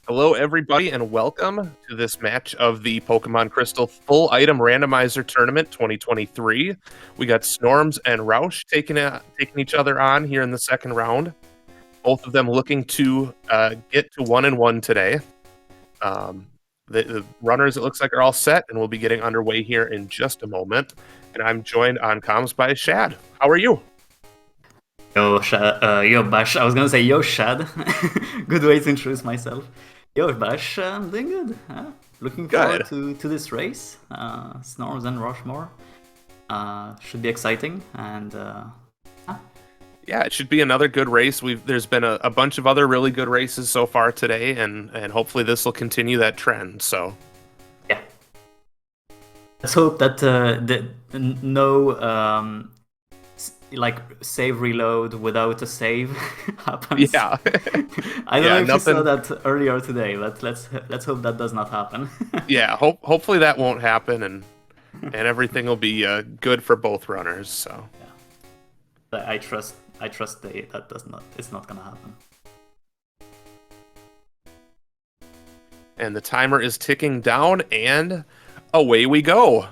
Hello, everybody, and welcome to this match of the Pokemon Crystal Full Item Randomizer Tournament 2023. We got Snorms and Roush taking each other on here in the second round. Both of them looking to get to 1-1 today. The runners, it looks like, are all set, and we'll be getting underway here in just a moment. And I'm joined on comms by Shad. How are you? Yo, yo, Bash. I was gonna say yo, Shad. Good way to introduce myself. Yo, Bash. I'm doing good. Looking forward to this race. Snorms and Roushmore. Should be exciting. And yeah, it should be another good race. There's been a bunch of other really good races so far today, and hopefully this will continue that trend. So yeah, let's hope that no like save reload without a save happens. Yeah. I don't know if you saw that earlier today, but let's hope that does not happen. Yeah, hopefully that won't happen, and everything will be good for both runners. So yeah, I trust that it's not gonna happen. And the timer is ticking down, and away we go.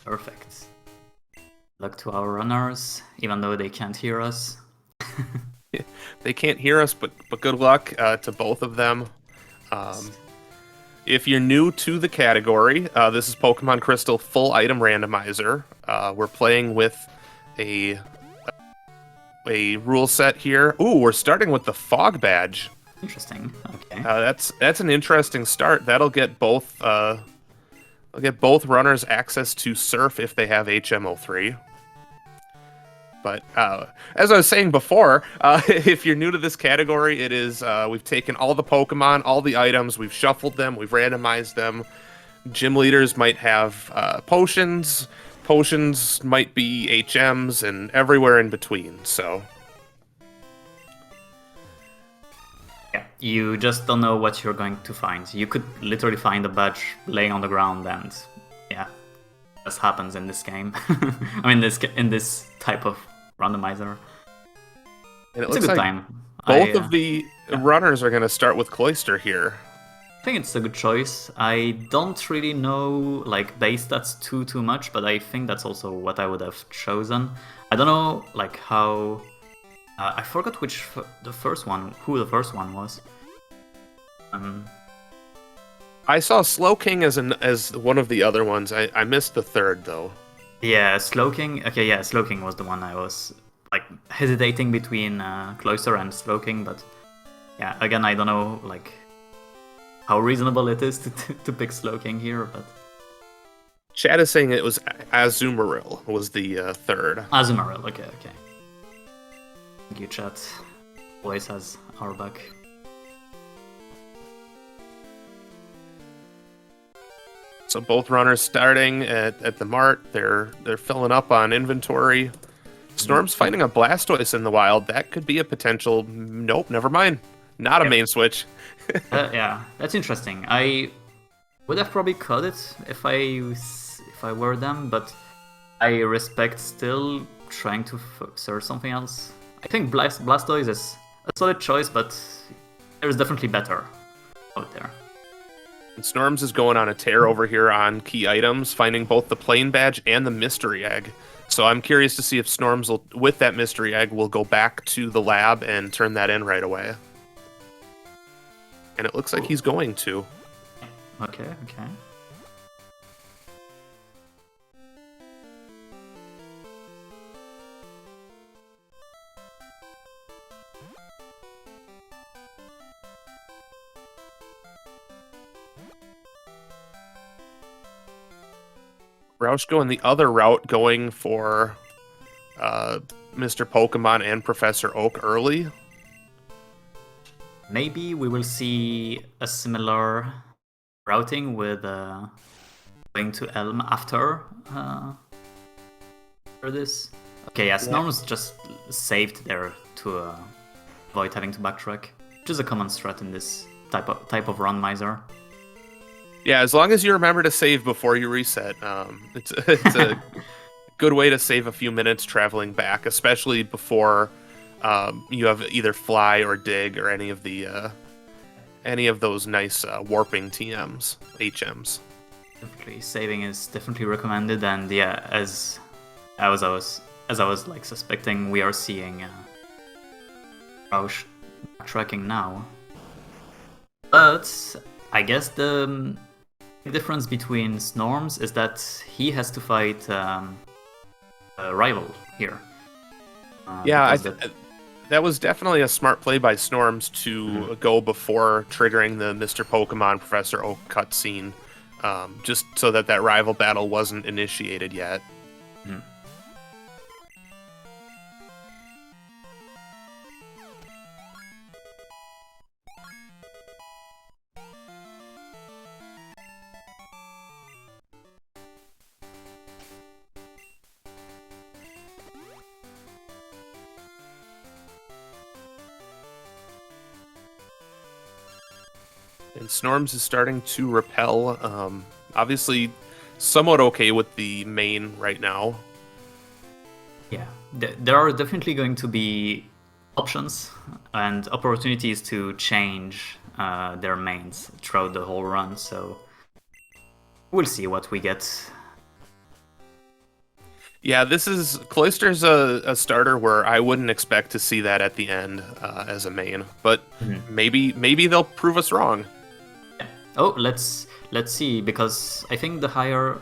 Perfect. Luck to our runners, even though they can't hear us. They can't hear us, but good luck to both of them. If you're new to the category, this is Pokemon Crystal Full Item Randomizer. We're playing with a rule set here. Ooh, we're starting with the Fog Badge. Interesting. Okay. That's an interesting start. That'll get both runners access to Surf if they have HMO3. But as I was saying before, if you're new to this category, it is we've taken all the Pokemon, all the items, we've shuffled them, we've randomized them. Gym leaders might have potions. Potions might be HMs, and everywhere in between. So yeah, you just don't know what you're going to find. You could literally find a badge laying on the ground, and yeah, this happens in this game. I mean, in this type of randomizer. And it's a good like time. Both of the runners are going to start with Cloyster here. I think it's a good choice. I don't really know like base stats too much, but I think that's also what I would have chosen. I don't know like how. I forgot who the first one was. I saw Slowking as one of the other ones. I missed the third though. Yeah, Slowking. Okay, yeah, Slowking was the one I was like hesitating between Cloyster and Slowking, but yeah, again, I don't know like how reasonable it is to pick Slowking here, but Chad is saying it was Azumarill was the third. Azumarill, okay. Thank you, chat. Always has our back. So both runners starting at the mart. They're filling up on inventory. Snorm's finding a Blastoise in the wild. That could be a potential. Nope, never mind. Not a main switch. Yeah, that's interesting. I would have probably cut it if I were them, but I respect still trying to search something else. I think Blastoise is a solid choice, but there's definitely better out there. And Snorms is going on a tear over here on key items, finding both the plain badge and the mystery egg. So I'm curious to see if Snorms, with that mystery egg, will go back to the lab and turn that in right away. And it looks like he's going to. Okay. Roush going the other route, going for Mr. Pokemon and Professor Oak early. Maybe we will see a similar routing with going to Elm after this. Okay, yeah, Snorms just saved there to avoid having to backtrack, which is a common strat in this type of randomizer. Yeah, as long as you remember to save before you reset, it's a good way to save a few minutes traveling back, especially before you have either fly or dig or any of the any of those nice warping TMs, HMs. Definitely, saving is definitely recommended, and yeah, as I was like suspecting, we are seeing Roush tracking now. But I guess the difference between Snorms is that he has to fight a rival here. Yeah, that was definitely a smart play by Snorms to go before triggering the Mr. Pokemon Professor Oak cutscene, just so that rival battle wasn't initiated yet. And Snorms is starting to repel. Obviously, somewhat okay with the main right now. Yeah, there are definitely going to be options and opportunities to change their mains throughout the whole run, so we'll see what we get. Yeah, Cloyster's a starter where I wouldn't expect to see that at the end as a main, but maybe they'll prove us wrong. Oh, let's see, because I think the higher...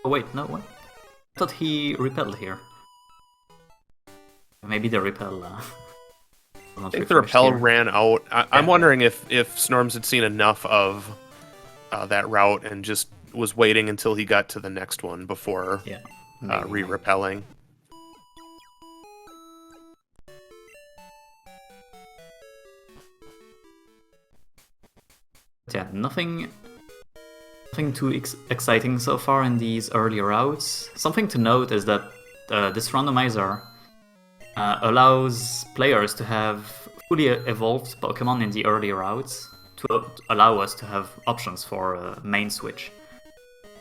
Oh wait, no, what? I thought he repelled here. Maybe the repel... I think the repel ran out. I'm wondering if Snorms had seen enough of that route and just was waiting until he got to the next one before re-repelling. Yeah, nothing too exciting so far in these early routes. Something to note is that this randomizer allows players to have fully evolved Pokemon in the early routes to allow us to have options for main switch.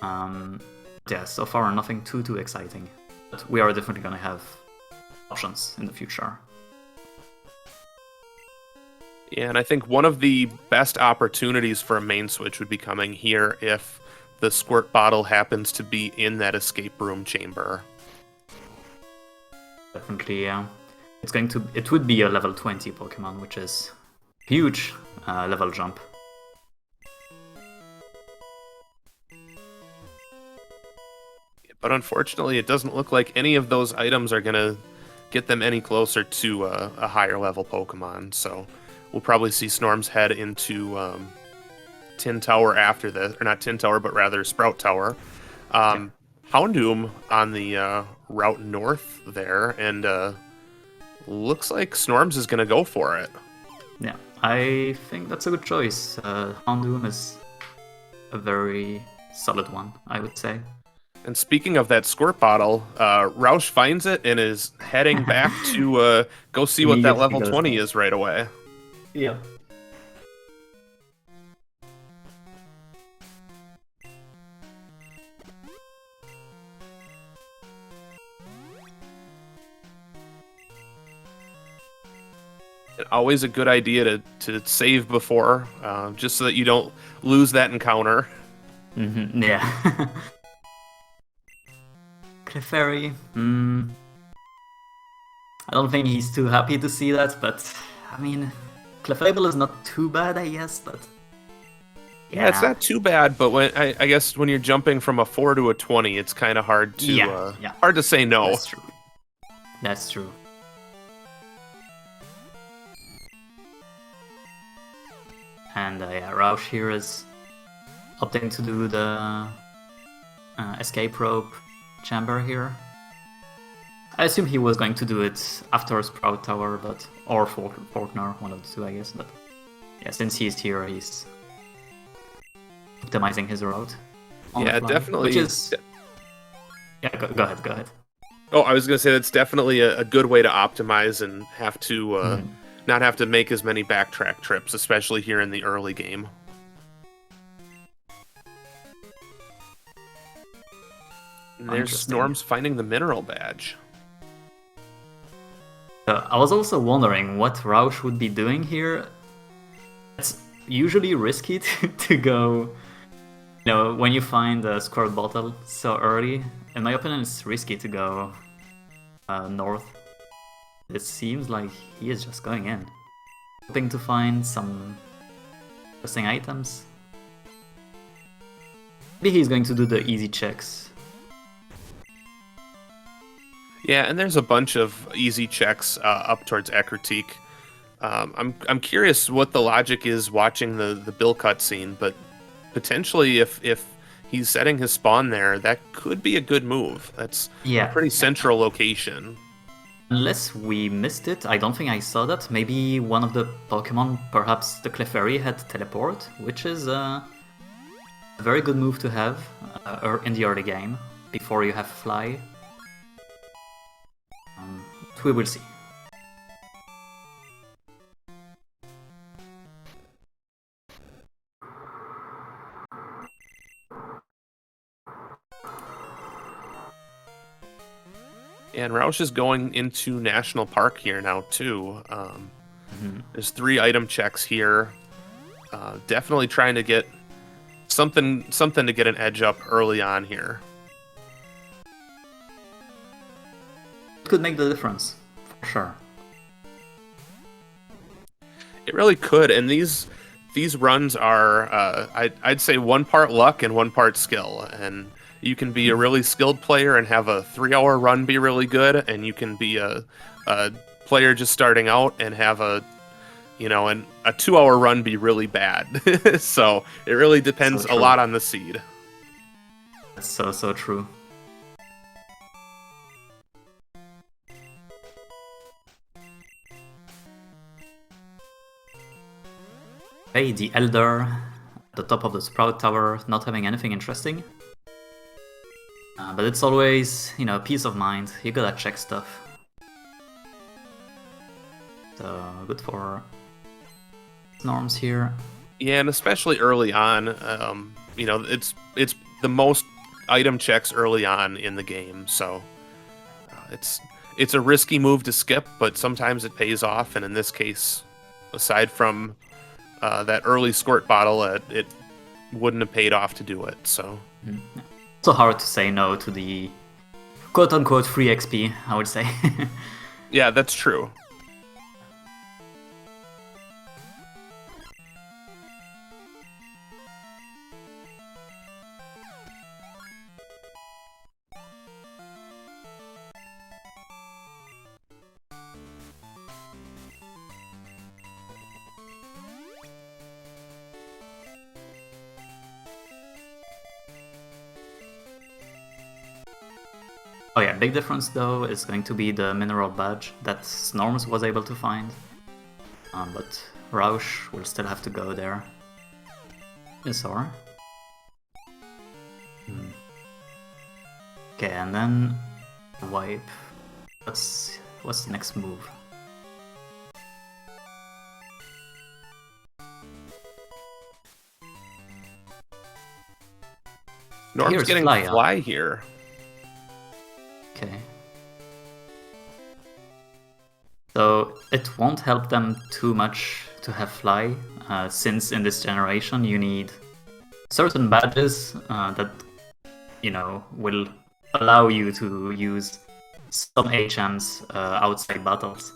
Yeah, so far nothing too exciting, but we are definitely gonna have options in the future. Yeah, and I think one of the best opportunities for a main switch would be coming here if the squirt bottle happens to be in that escape room chamber. Definitely, yeah. It would be a level 20 Pokemon, which is huge level jump. But unfortunately, it doesn't look like any of those items are going to get them any closer to a higher level Pokemon, so we'll probably see Snorms head into Tin Tower after this, or not Tin Tower, but rather Sprout Tower. Houndoom on the route north there, and looks like Snorms is going to go for it. Yeah, I think that's a good choice. Houndoom is a very solid one, I would say. And speaking of that squirt bottle, Roush finds it and is heading back to go see what that level 20 is right away. Yeah. Always a good idea to save before, just so that you don't lose that encounter. Yeah. Clefairy. I don't think he's too happy to see that, but I mean, Clefable is not too bad, I guess. But yeah, it's not too bad. But I guess when you're jumping from a 4 to a 20, it's kind of hard to hard to say no. That's true. That's true. And yeah, Roush here is opting to do the escape rope chamber here. I assume he was going to do it after Sprout Tower, or Faulkner, one of the two, I guess. But yeah, since he's here, he's optimizing his route. Yeah, definitely. Which is... Yeah, go ahead. Oh, I was going to say that's definitely a good way to optimize and have to not have to make as many backtrack trips, especially here in the early game. And there's Snorms finding the mineral badge. I was also wondering what Roush would be doing here. usually risky to go. You know, when you find a squirt bottle so early, in my opinion, it's risky to go north. It seems like he is just going in, hoping to find some interesting items. Maybe he's going to do the easy checks. Yeah, and there's a bunch of easy checks up towards Ekritik. I'm curious what the logic is watching the Bill cutscene, but potentially if he's setting his spawn there, that could be a good move. That's a pretty central location. Unless we missed it, I don't think I saw that. Maybe one of the Pokemon, perhaps the Clefairy, had teleport, which is a very good move to have in the early game, before you have Fly. We will see. And Roush is going into National Park here now, too. There's 3 item checks here. Definitely trying to get something to get an edge up early on here. It could make the difference, for sure. It really could, and these runs are, I'd say, 1 part luck and 1 part skill, and you can be a really skilled player and have a 3-hour run be really good, and you can be a player just starting out and have a 2-hour run be really bad. So it really depends a lot on the seed. That's so true. Hey, the Elder at the top of the Sprout Tower, not having anything interesting. But it's always, peace of mind. You gotta check stuff. So, good for Snorms here. Yeah, and especially early on, it's the most item checks early on in the game, so it's a risky move to skip, but sometimes it pays off, and in this case, aside from that early squirt bottle, it wouldn't have paid off to do it, so... It's so hard to say no to the quote-unquote free XP, I would say. Yeah, that's true. Oh yeah, big difference though is going to be the mineral badge that Snorms was able to find. But Roush will still have to go there. Yes, or? Okay, and then wipe. What's the next move? Norm's getting fly here. Okay. So it won't help them too much to have fly, since in this generation you need certain badges that, will allow you to use some HMs outside battles.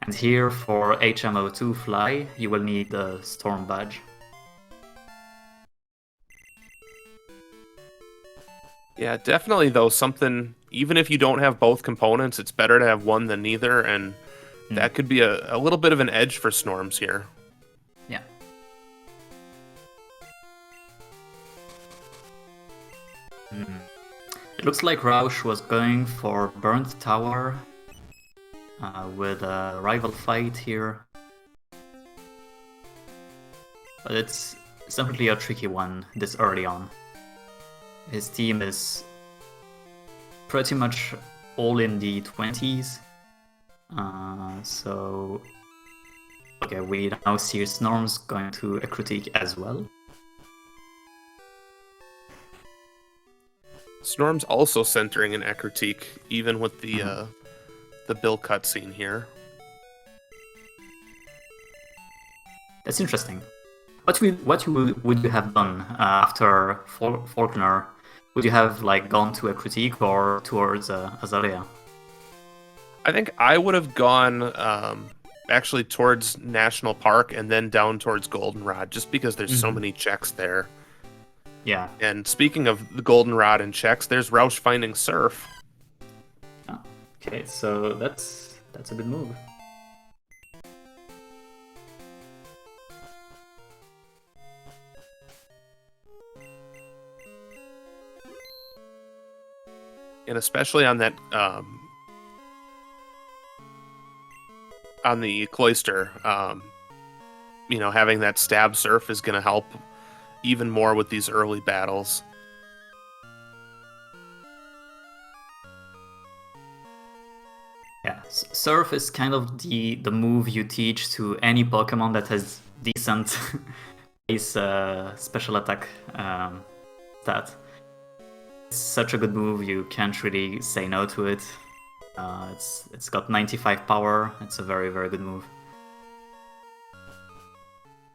And here for HMO2 fly, you will need the Storm badge. Yeah, definitely, though, something, even if you don't have both components, it's better to have one than neither, and that could be a little bit of an edge for Snorms here. Yeah. It looks like Roush was going for Burnt Tower with a rival fight here. But it's definitely a tricky one this early on. His team is pretty much all in the 20s. So, okay, we now see Snorms going to a critique as well. Snorms also centering an Ekritik, even with the Bill cutscene here. That's interesting. Would you have done after Faulkner? Would you have like gone to a critique or towards Azalea? I think I would have gone actually towards National Park and then down towards Goldenrod, just because there's so many checks there. Yeah. And speaking of the Goldenrod and checks, there's Roush finding Surf. Oh, okay, so that's a good move. And especially on that on the Cloister, you know, having that stab Surf is going to help even more with these early battles. Yeah, Surf is kind of the move you teach to any Pokemon that has decent base special attack stat. It's such a good move, you can't really say no to it. It's got 95 power. It's a very, very good move.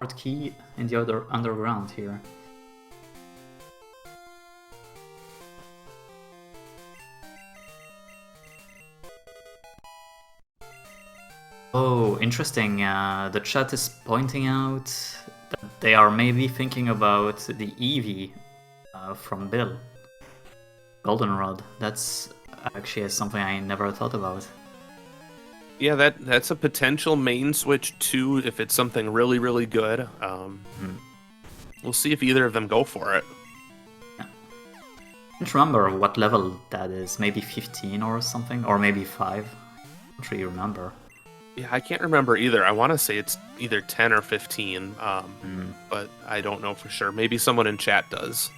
Art key in the other underground here. Oh, interesting. The chat is pointing out that they are maybe thinking about the Eevee from Bill. Goldenrod. That's actually something I never thought about. Yeah, that's a potential main switch too if it's something really, really good. We'll see if either of them go for it. I don't remember what level that is. Maybe 15 or something, or maybe 5. I don't really remember. Yeah, I can't remember either. I want to say it's either 10 or 15, but I don't know for sure. Maybe someone in chat does.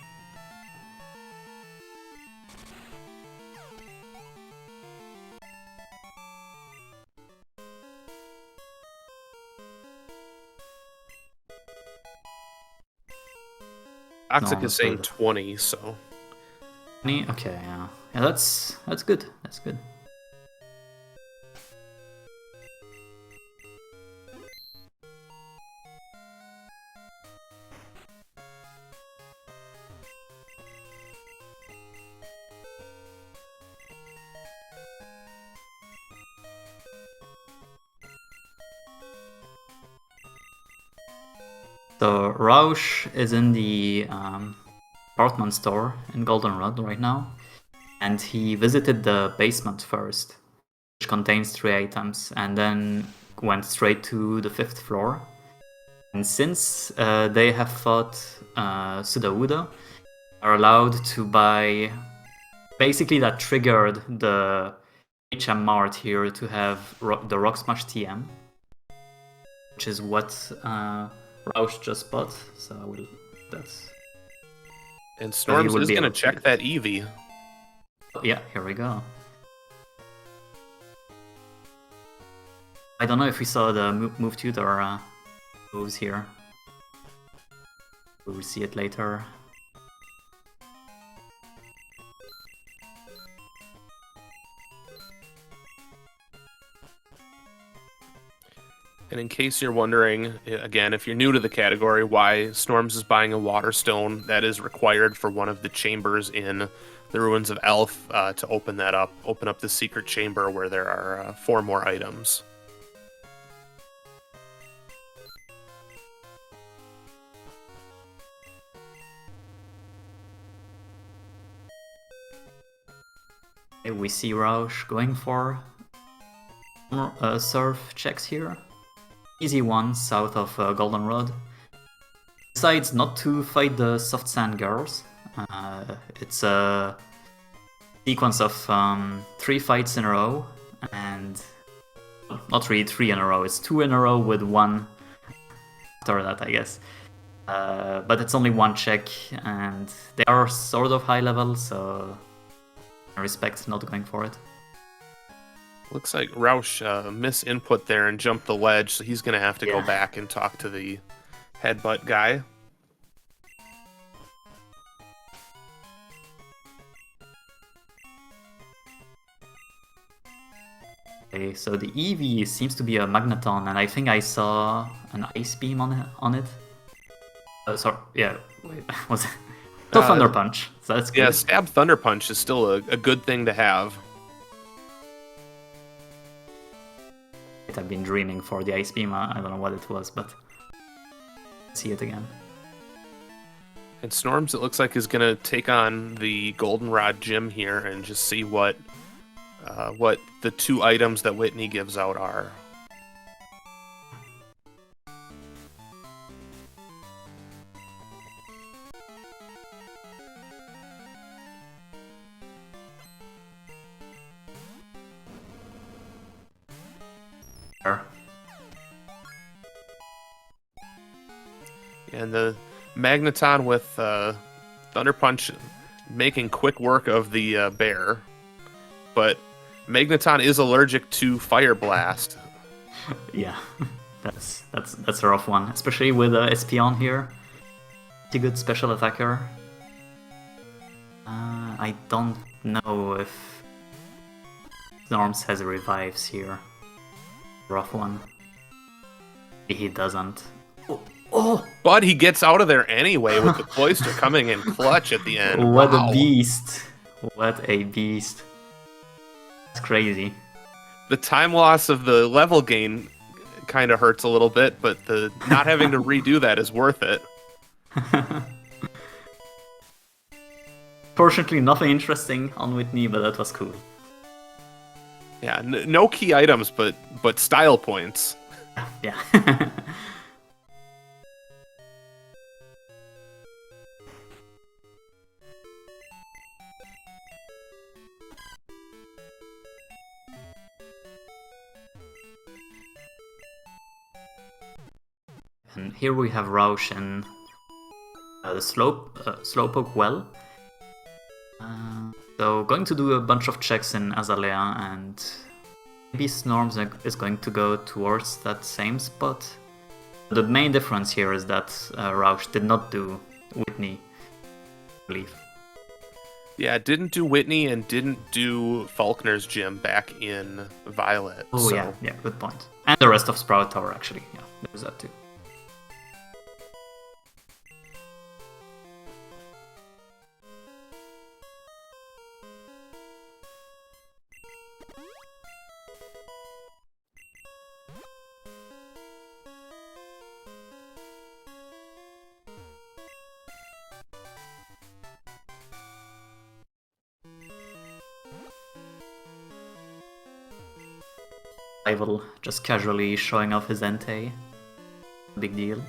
Toxic is saying 20, so 20? Okay, yeah. Yeah, that's good. That's good. So Roush is in the apartment store in Goldenrod right now, and he visited the basement first, which contains 3 items, and then went straight to the 5th floor. And since they have fought Sudowoodo, are allowed to buy... Basically that triggered the HM Mart here to have the Rock Smash TM, which is what Roush just bought, so that's... And Snorms is going to check that Eevee. Yeah, here we go. I don't know if we saw the move tutor moves here. We'll see it later. And in case you're wondering, again, if you're new to the category, why Snorms is buying a Water Stone, that is required for one of the chambers in the Ruins of Elf to open that up. Open up the secret chamber where there are 4 more items. We see Roush going for surf checks here. Easy one south of Goldenrod. Decides not to fight the soft sand girls. It's a sequence of 3 fights in a row, and not really 3 in a row, it's 2 in a row with 1 after that, I guess. But it's only 1 check, and they are sort of high level, so I respect not going for it. Looks like Roush misinput there and jumped the ledge, so he's going to have to go back and talk to the headbutt guy. Okay, so the Eevee seems to be a Magneton, and I think I saw an Ice Beam on it. Sorry, yeah, wait, was it? So Thunder Punch, so that's good. Yeah, Stab Thunder Punch is still a good thing to have. I've been dreaming for the Ice Beam, I don't know what it was, but see it again. And Snorms, it looks like, is going to take on the Goldenrod gym here and just see what the two items that Whitney gives out are. And the Magneton with Thunder Punch making quick work of the bear, but Magneton is allergic to Fire Blast. Yeah, that's a rough one, especially with Espion here. Pretty good special attacker. I don't know if Snorms has revives here. Rough one. He doesn't. Oh! But he gets out of there anyway with the Cloister coming in clutch at the end. What Wow. a beast! What a beast! That's crazy. The time loss of the level gain kind of hurts a little bit, but the not having to redo that is worth it. Fortunately, nothing interesting on Whitney, but that was cool. Yeah, no key items, but style points. Yeah. And here we have Roush and the Slowpoke well. So going to do a bunch of checks in Azalea, and maybe Snorms is going to go towards that same spot. The main difference here is that Roush did not do Whitney, I believe. Yeah, didn't do Whitney and didn't do Faulkner's gym back in Violet. Oh so. yeah, good point. And the rest of Sprout Tower actually, yeah, there's that too. Rival just casually showing off his Entei. Big deal.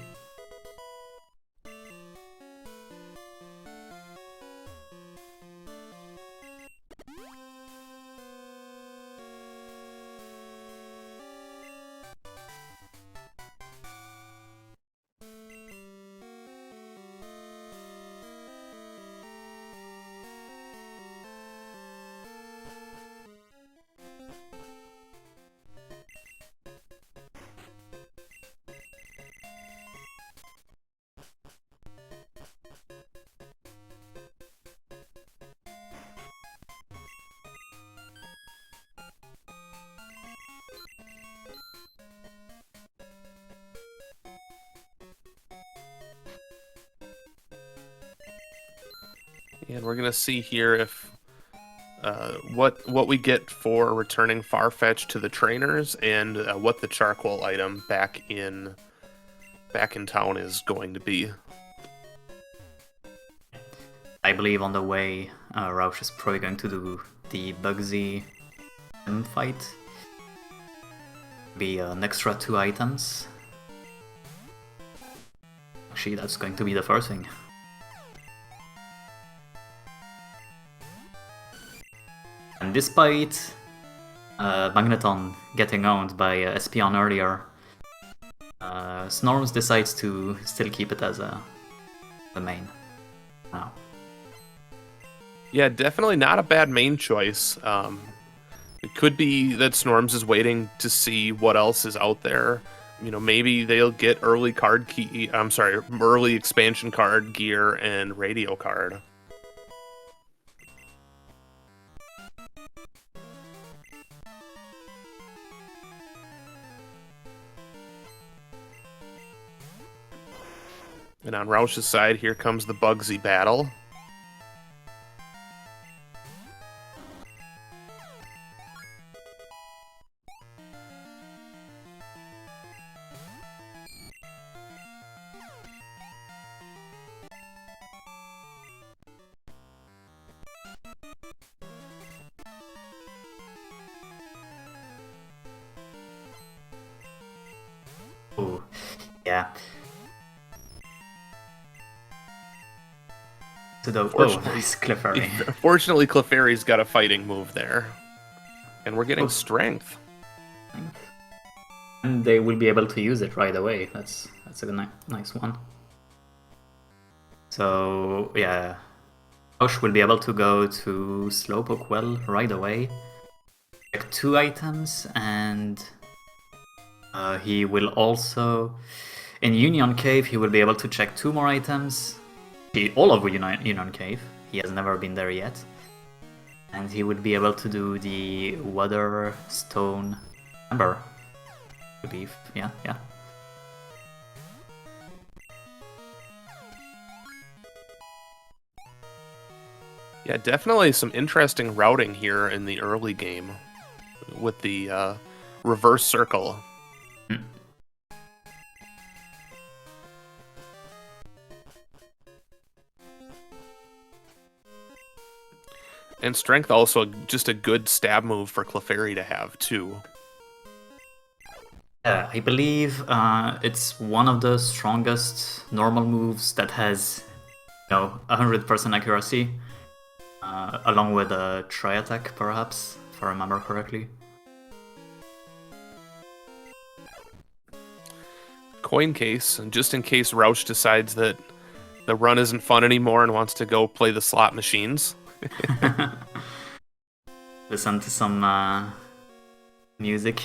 And we're gonna see here if what we get for returning Farfetch to the trainers, and what the charcoal item back in town is going to be. I believe on the way, Roush is probably going to do the Bugsy fight. Be an extra 2 items. Actually, that's going to be the first thing. And despite Magneton getting owned by Espion earlier, Snorms decides to still keep it as the main now. Yeah, definitely not a bad main choice. It could be that Snorms is waiting to see what else is out there. You know, maybe they'll get early expansion card gear and radio card. And on Roush's side, here comes the Bugsy battle. Ooh, yeah. To the nice Clefairy. Fortunately, Clefairy's got a fighting move there. And we're getting strength. And they will be able to use it right away. That's a nice one. So yeah, Roush will be able to go to Slowpoke Well right away. Check 2 items, and he will also, in Union Cave, he will be able to check 2 more items. All of Union Cave. He has never been there yet. And he would be able to do the Water, Stone, Ember. I believe. Yeah. Yeah, definitely some interesting routing here in the early game with the reverse circle. And strength also just a good stab move for Clefairy to have, too. Yeah, I believe it's one of the strongest normal moves that has, 100% accuracy, along with a tri-attack, perhaps, if I remember correctly. Coin case, and just in case Roush decides that the run isn't fun anymore and wants to go play the slot machines. Listen to some music.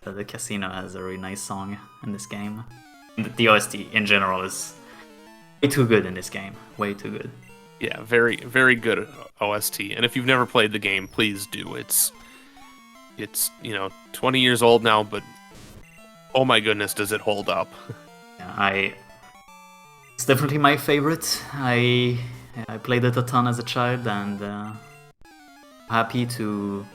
The casino has a really nice song in this game. The OST in general is way too good in this game. Way too good. Yeah, very, very good OST. And if you've never played the game, please do. It's 20 years old now, but oh my goodness, does it hold up? Yeah, it's definitely my favorite. I played it a ton as a child, and happy to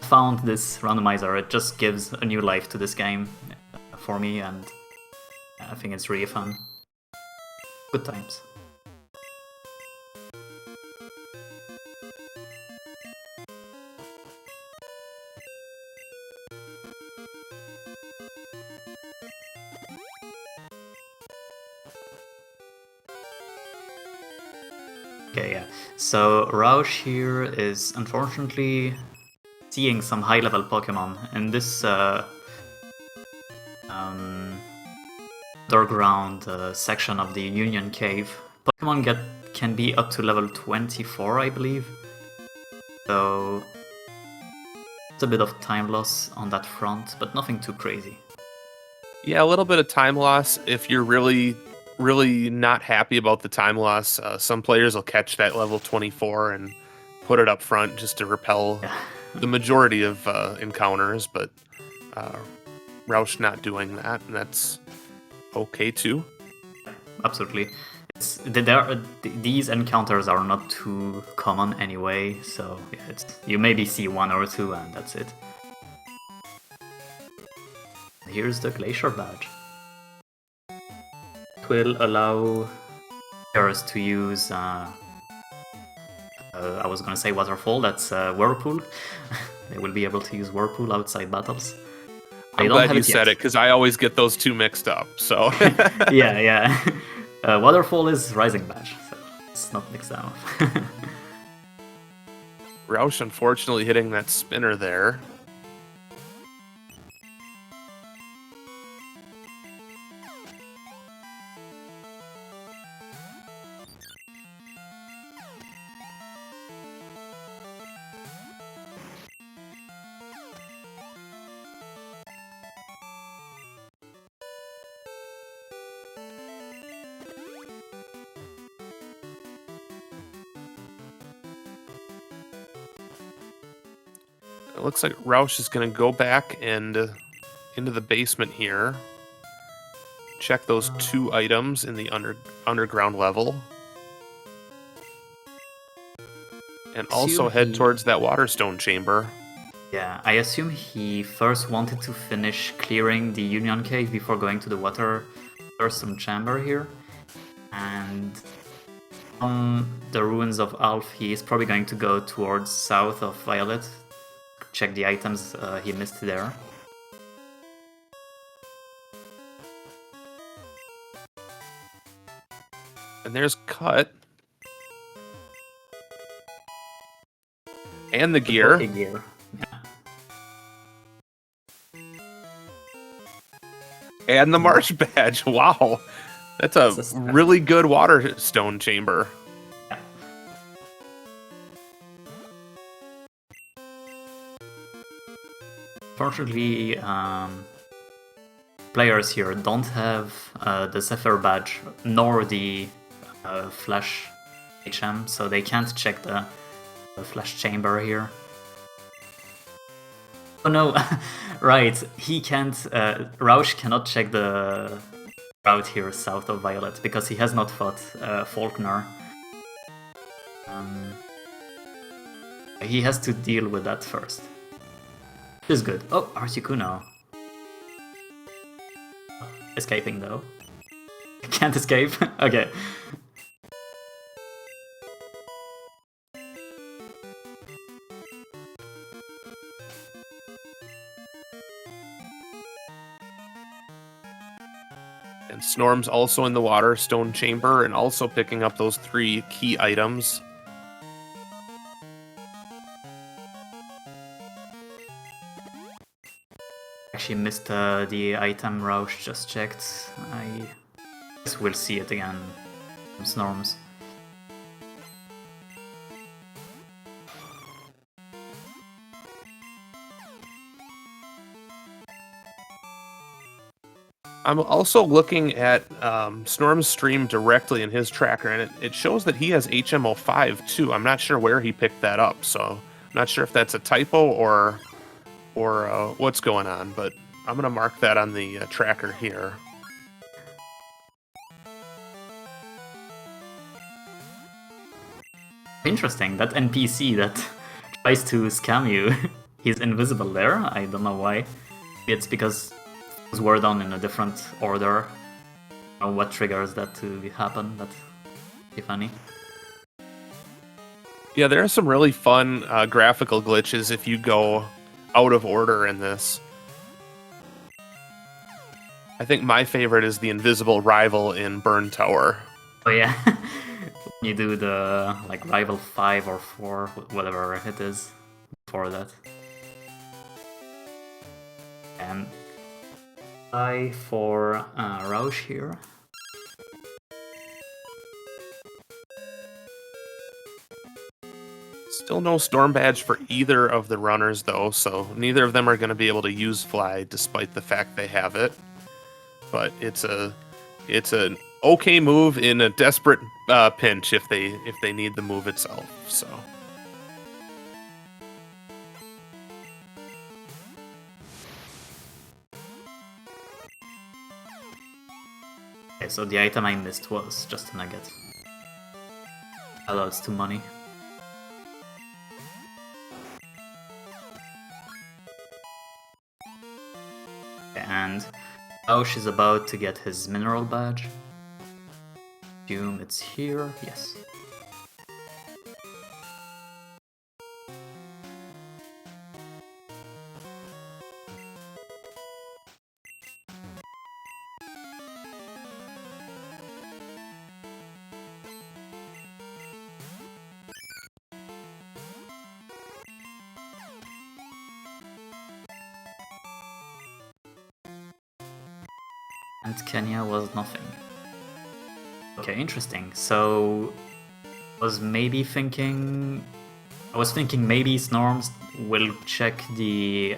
found this randomizer. It just gives a new life to this game for me, and I think it's really fun. Good times. Okay, yeah. So Roush here is unfortunately seeing some high-level Pokemon in this underground section of the Union Cave. Pokemon can be up to level 24, I believe. So it's a bit of time loss on that front, but nothing too crazy. Yeah, a little bit of time loss if you're really not happy about the time loss. Some players will catch that level 24 and put it up front just to repel the majority of encounters, but Roush not doing that, and that's okay too. Absolutely. These encounters are not too common anyway, so yeah, you maybe see 1 or 2 and that's it. Here's the Glacier Badge. It will allow players to use I was gonna say Waterfall, that's Whirlpool. They will be able to use Whirlpool outside battles. I'm glad you said it, because I always get those two mixed up, so... yeah. Waterfall is Rising Badge, so it's not mixed up. Roush unfortunately hitting that spinner there. It looks like Roush is going to go back and into the basement here. check those 2 items in the underground level. And also head towards that Waterstone chamber. Yeah, I assume he first wanted to finish clearing the Union Cave before going to the Waterstone chamber here. And on the ruins of Alf, he is probably going to go towards south of Violet. Check the items he missed there. And there's Cut. And the gear. Yeah. And the Marsh badge. Wow. That's a really good Waterstone chamber. Yeah. Fortunately, players here don't have the Zephyr badge nor the Flash HM, so they can't check the Flash chamber here. Oh no, right, he can't, Roush cannot check the route here south of Violet because he has not fought Faulkner. He has to deal with that first. Which is good. Oh, Articuno. Escaping though. Can't escape? Okay. And Snorms also in the Waterstone chamber and also picking up those 3 key items. Actually missed the item Roush just checked. I guess we'll see it again from Snorms. I'm also looking at Snorm's stream directly in his tracker, and it shows that he has HM05 too. I'm not sure where he picked that up, so I'm not sure if that's a typo or what's going on, but I'm going to mark that on the tracker here. Interesting, that NPC that tries to scam you, he's invisible there. I don't know why. It's because those were done in a different order. I don't know what triggers that to happen, but pretty funny. Yeah, there are some really fun graphical glitches if you go out of order in this. I think my favorite is the invisible rival in Burn Tower. Oh yeah, you do the like rival 5 or 4, whatever it is, before that. And I for Roush here. Still no Storm Badge for either of the runners, though, so neither of them are going to be able to use Fly, despite the fact they have it. But it's an okay move in a desperate pinch if they need the move itself. So. Okay, so the item I missed was just a nugget. Allows to money. And Roush is about to get his mineral badge. Assume it's here. Yes. And Kenya was nothing. Okay, interesting. So I was thinking maybe Snorms will check the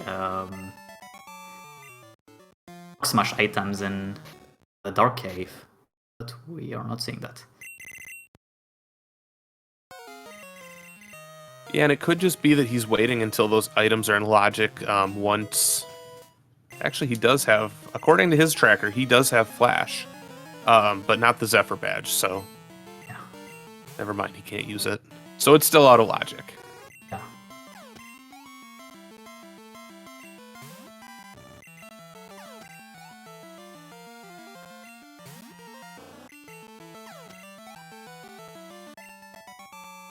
Smash items in the Dark Cave, but we are not seeing that. Yeah, and it could just be that he's waiting until those items are in logic once... Actually, he does have, according to his tracker, he does have Flash. but not the Zephyr badge, so Yeah. never mind, he can't use it. So it's still out of logic. Yeah.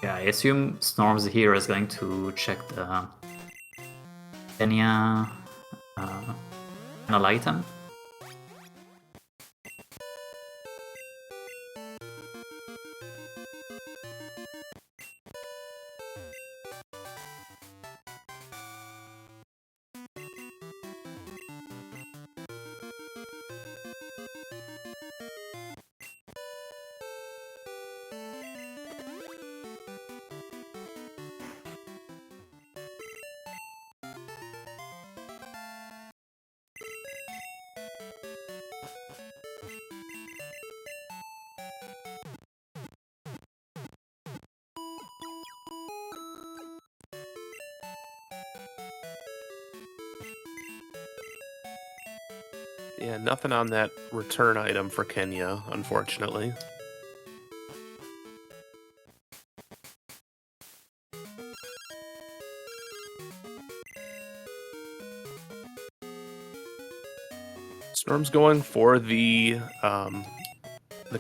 Yeah, I assume Snorms here is going to check the Kenya panel item. Yeah, nothing on that return item for Kenya, unfortunately. Storm's going for the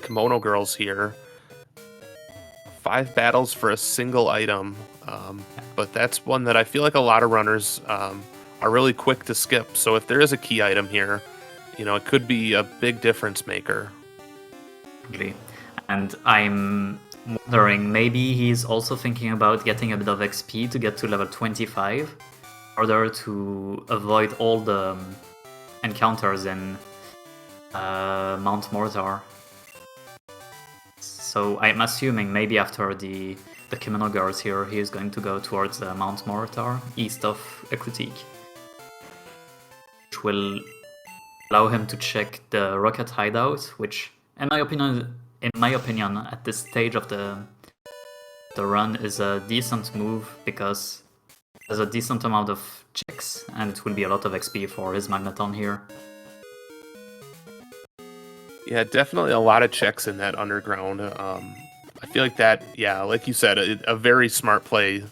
kimono girls here. 5 battles for a single item, but that's one that I feel like a lot of runners are really quick to skip. So if there is a key item here, you know, it could be a big difference maker. And I'm wondering, maybe he's also thinking about getting a bit of XP to get to level 25 in order to avoid all the encounters in Mount Mortar. So I'm assuming maybe after the Kimono Girls here, he is going to go towards Mount Mortar, east of Ekrutik, which will allow him to check the rocket hideout, which, in my opinion, at this stage of the run, is a decent move because there's a decent amount of checks, and it will be a lot of XP for his Magneton here. Yeah, definitely a lot of checks in that underground. I feel like that, yeah, like you said, a very smart play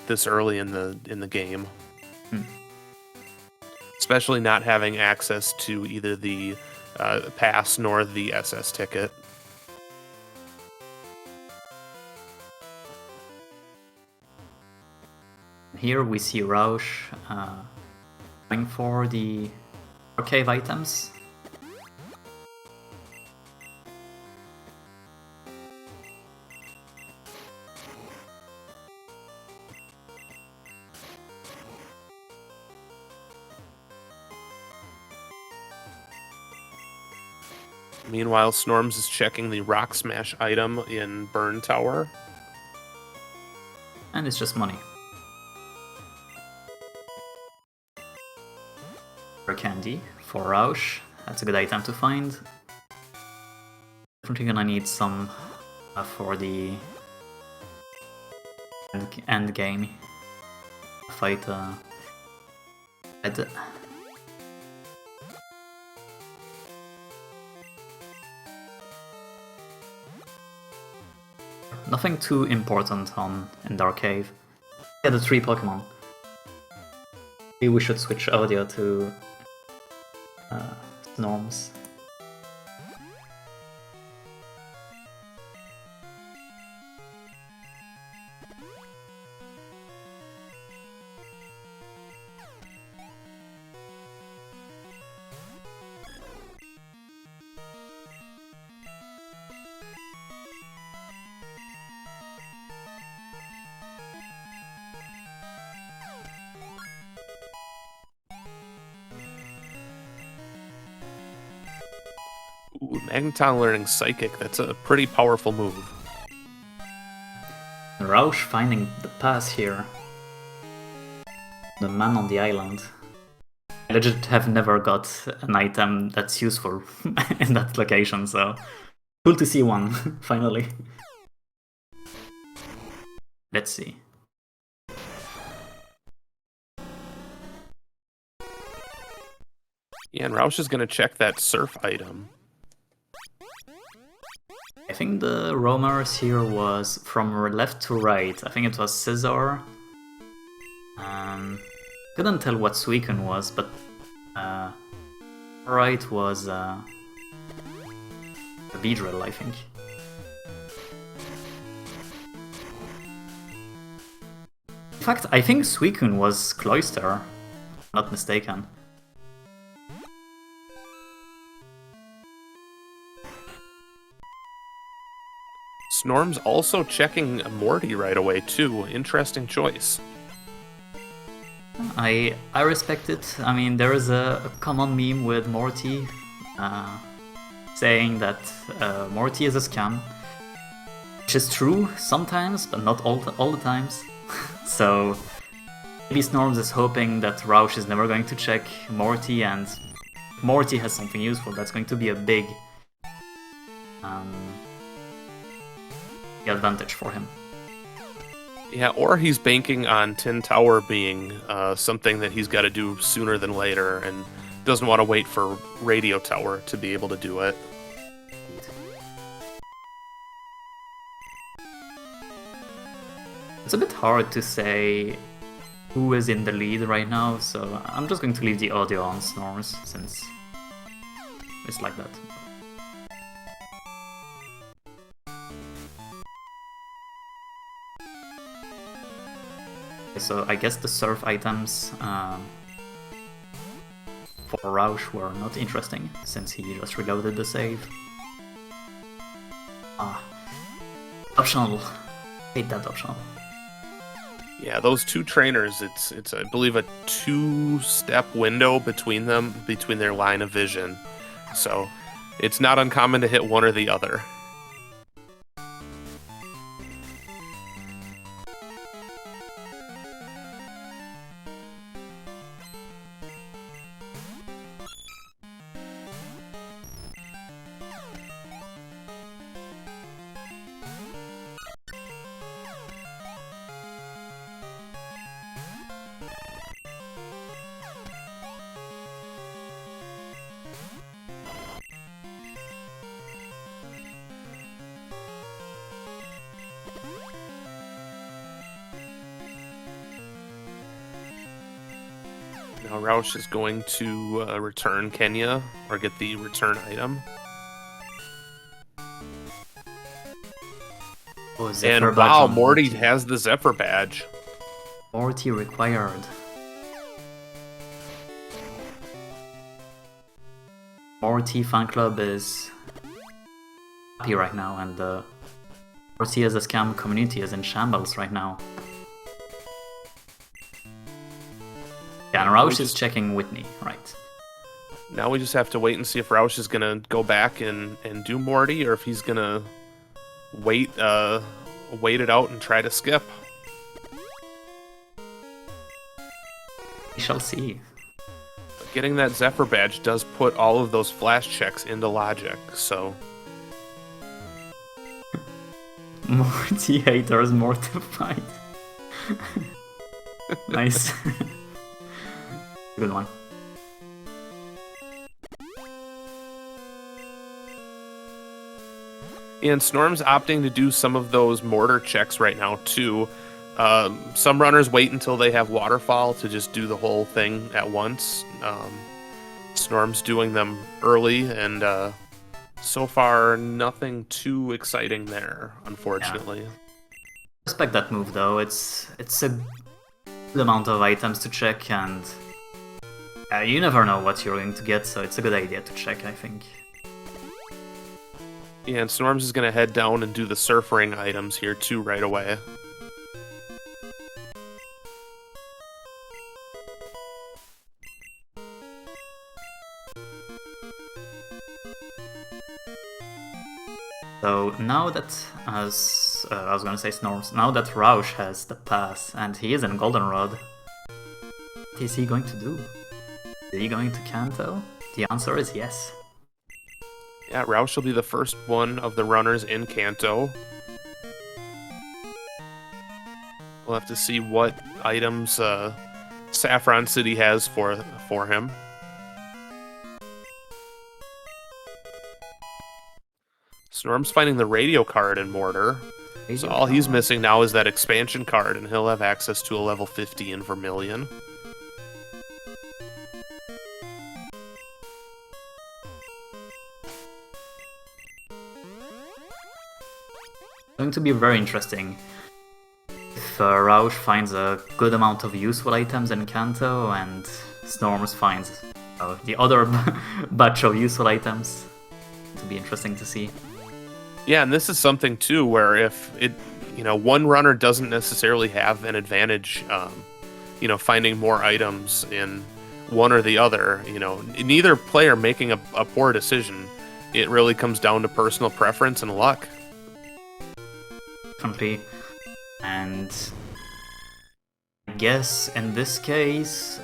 this early in the game. Especially not having access to either the pass nor the SS ticket. Here we see Roush going for the archive items. Meanwhile, Snorms is checking the Rock Smash item in Burn Tower. And it's just money. For candy for Roush, that's a good item to find. Definitely gonna need some for the end game. Fight Ed. Nothing too important in Dark Cave. Yeah, the 3 Pokemon. Maybe we should switch audio to Snorms. Ooh, Magneton learning Psychic. That's a pretty powerful move. Roush finding the pass here. The man on the island. I legit have never got an item that's useful in that location, so cool to see one, finally. Let's see. Yeah, and Roush is going to check that Surf item. I think the roamers here was from left to right. I think it was Scissor. Couldn't tell what Suicune was, but right was a Beedrill, I think. In fact, I think Suicune was Cloyster, not mistaken. Snorms also checking Morty right away too. Interesting choice. I respect it. I mean, there is a common meme with Morty saying that Morty is a scam, which is true sometimes, but not all the times. So maybe Snorms is hoping that Roush is never going to check Morty, and if Morty has something useful, that's going to be a big advantage for him. Yeah, or he's banking on Tin Tower being something that he's got to do sooner than later, and doesn't want to wait for Radio Tower to be able to do it. It's a bit hard to say who is in the lead right now, so I'm just going to leave the audio on Snorms, since it's like that. So I guess the surf items for Roush were not interesting, since he just reloaded the save. Optional. Hate that optional. Yeah, those two trainers, it's I believe a 2-step window between them, between their line of vision. So it's not uncommon to hit one or the other. Now Roush is going to return Kenya, or get the return item. Oh, And wow, Morty has the Zephyr badge. Morty required. Morty fan club is happy right now, and the Morty as a scam community is in shambles right now. Yeah, and Roush is checking Whitney, right. Now we just have to wait and see if Roush is gonna go back and do Morty, or if he's gonna wait it out and try to skip. We shall see. But getting that Zephyr badge does put all of those flash checks into logic, so... Morty haters mortified. Nice. Good one. And Snorm's opting to do some of those mortar checks right now, too. Some runners wait until they have Waterfall to just do the whole thing at once. Snorm's doing them early, and so far, nothing too exciting there, unfortunately. Yeah. Respect that move, though. It's a good amount of items to check, and you never know what you're going to get, so it's a good idea to check, I think. Yeah, and Snorms is going to head down and do the Surf Ring items here, too, right away. So now that, as I was gonna say Snorms, now that Roush has the pass and he is in Goldenrod, what is he going to do? Is he going to Kanto? The answer is yes. Yeah, Roush will be the first one of the runners in Kanto. We'll have to see what items Saffron City has for him. Snorms finding the radio card in Mortar. So all he's missing now is that expansion card, and he'll have access to a level 50 in Vermilion. Going to be very interesting if Roush finds a good amount of useful items in Kanto and Snorms finds the other batch of useful items. To be interesting to see. Yeah, and this is something too where if one runner doesn't necessarily have an advantage, finding more items in one or the other, neither player making a poor decision. It really comes down to personal preference and luck. Definitely. And I guess in this case,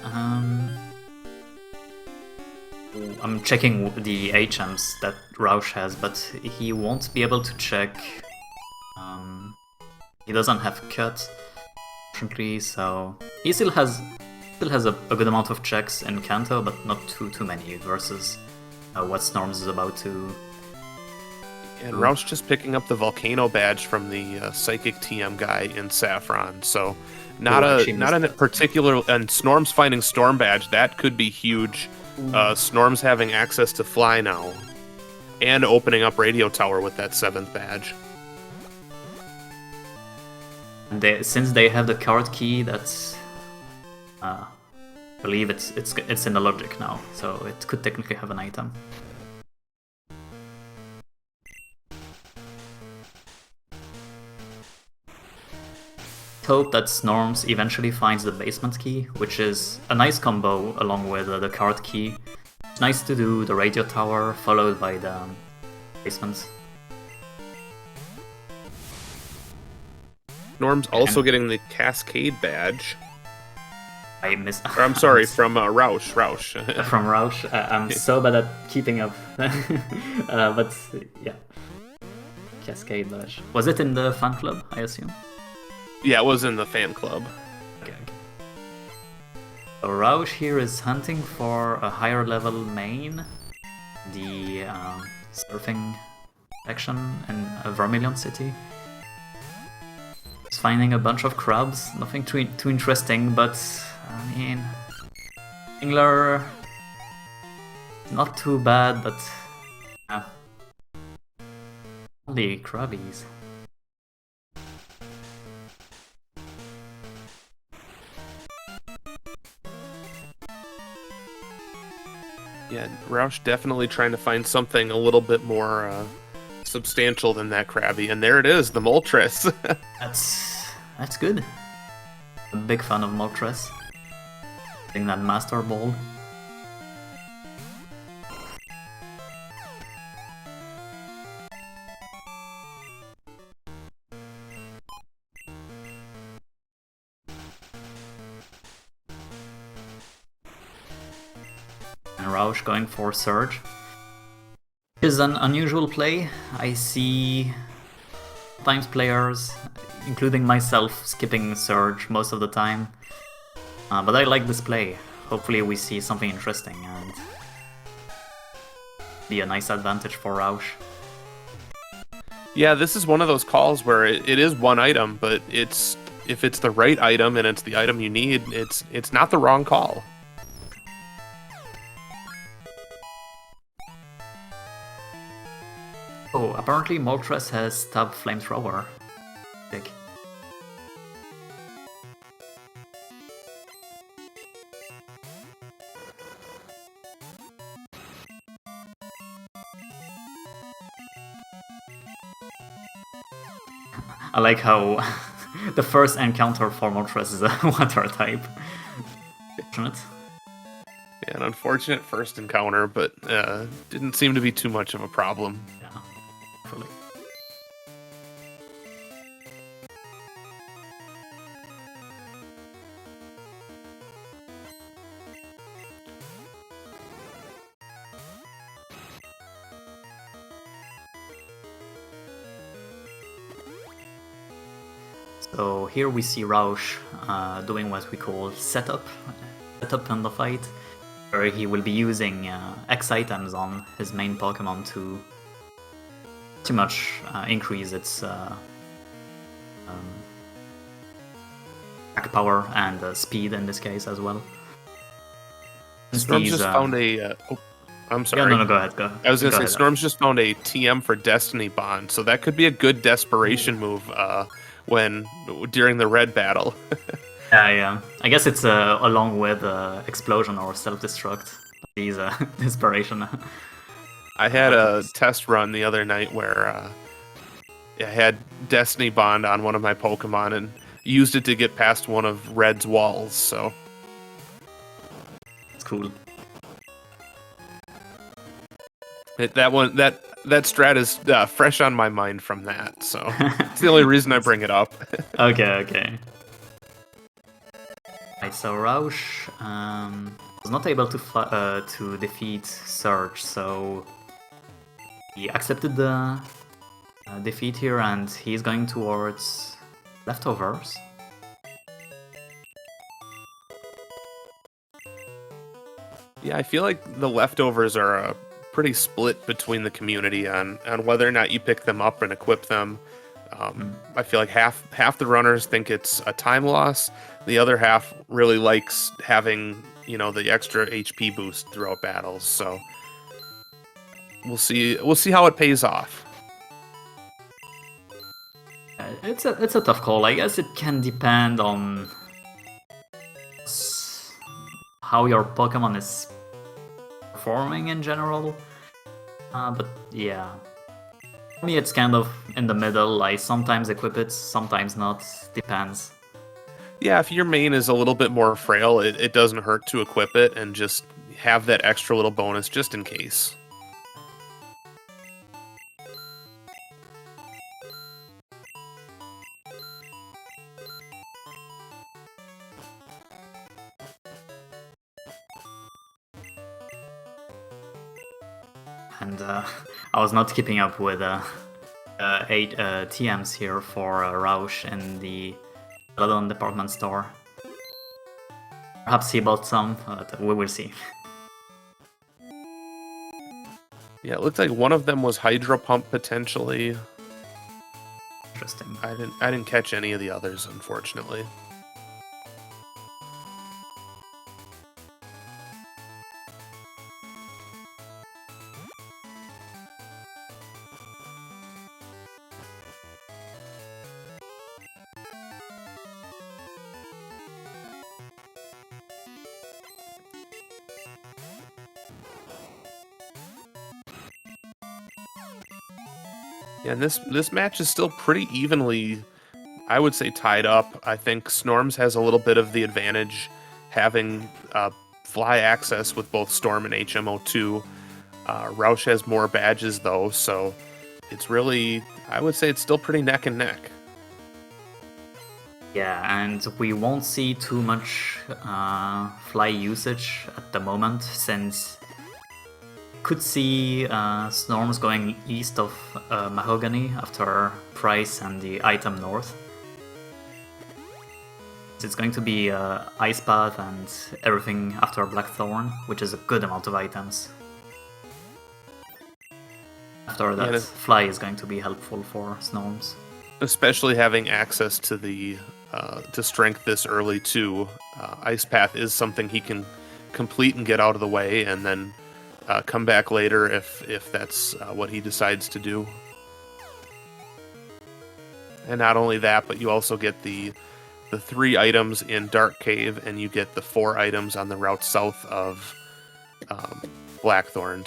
I'm checking the HMs that Roush has, but he won't be able to check. He doesn't have cut, unfortunately, so he still has a good amount of checks in Kanto, but not too many versus what Snorms is about to. And Roush just picking up the Volcano badge from the Psychic TM guy in Saffron, so not a particular. And Snorms finding Storm badge, that could be huge. Snorms having access to Fly now, and opening up Radio Tower with that 7th badge. And since they have the card key, that's I believe it's in the logic now, so it could technically have an item. Hope that Snorms eventually finds the basement key, which is a nice combo along with the card key. It's nice to do the radio tower followed by the basement. Snorms also getting the Cascade badge. I missed. I'm sorry, from Roush. From Roush. I'm so bad at keeping up. But yeah, Cascade badge. Was it in the fan club? I assume. Yeah, it was in the fan club. Okay. So Roush here is hunting for a higher level main, the surfing section in Vermilion City. He's finding a bunch of crabs, nothing too interesting, but I mean, Angler, not too bad, but only crabbies. Yeah, Roush definitely trying to find something a little bit more substantial than that Krabby, and there it is, the Moltres. That's good. I'm a big fan of Moltres. I think that Master Ball. Roush going for Surge. Is an unusual play. I see sometimes players, including myself, skipping Surge most of the time. But I like this play. Hopefully we see something interesting and be a nice advantage for Roush. Yeah, this is one of those calls where it is one item, but if it's the right item and it's the item you need, it's not the wrong call. Oh, apparently Moltres has Stab Flamethrower. Big. I like how the first encounter for Moltres is a water type. Fortunate. Yeah, an unfortunate first encounter, but didn't seem to be too much of a problem. Yeah, fully. So here we see Roush doing what we call setup in the fight, where he will be using X items on his main Pokemon to pretty much increase its attack power and speed in this case as well. Snorms just found a. I'm sorry. Yeah, no, go ahead. Go. I was gonna say ahead. Snorms just found a TM for Destiny Bond, so that could be a good desperation move during the red battle. Yeah. I guess it's along with explosion or self-destruct. These desperation. I had a test run the other night where I had Destiny Bond on one of my Pokemon and used it to get past one of Red's walls. So it's cool. That strat is fresh on my mind from that, so it's the only reason I bring it up. Okay. Right, so Roush was not able to defeat Surge, so he accepted the defeat here, and he's going towards leftovers. Yeah, I feel like the leftovers are pretty split between the community on whether or not you pick them up and equip them. I feel like half the runners think it's a time loss. The other half really likes having, the extra HP boost throughout battles. So we'll see how it pays off. It's a tough call. I guess it can depend on how your Pokemon is performing in general. But yeah, for me it's kind of in the middle. I sometimes equip it, sometimes not. Depends. Yeah, if your main is a little bit more frail, it doesn't hurt to equip it and just have that extra little bonus just in case. And I was not keeping up with 8 TMs here for Roush in the London department store. Perhaps he bought some, but we will see. Yeah, it looked like one of them was Hydro Pump potentially. Interesting. I didn't catch any of the others, unfortunately. Yeah, and this match is still pretty evenly, I would say, tied up. I think Snorms has a little bit of the advantage having fly access with both Storm and HMO2. Roush has more badges though, so it's really, I would say it's still pretty neck and neck. Yeah, and we won't see too much fly usage at the moment, since could see Snorms going east of Mahogany after Price and the item north. It's going to be Ice Path and everything after Blackthorn, which is a good amount of items. After that, yeah, Fly is going to be helpful for Snorms. Especially having access to the to strength this early too. Ice Path is something he can complete and get out of the way, and then come back later if that's what he decides to do. And not only that, but you also get the 3 items in Dark Cave, and you get the 4 items on the route south of Blackthorn.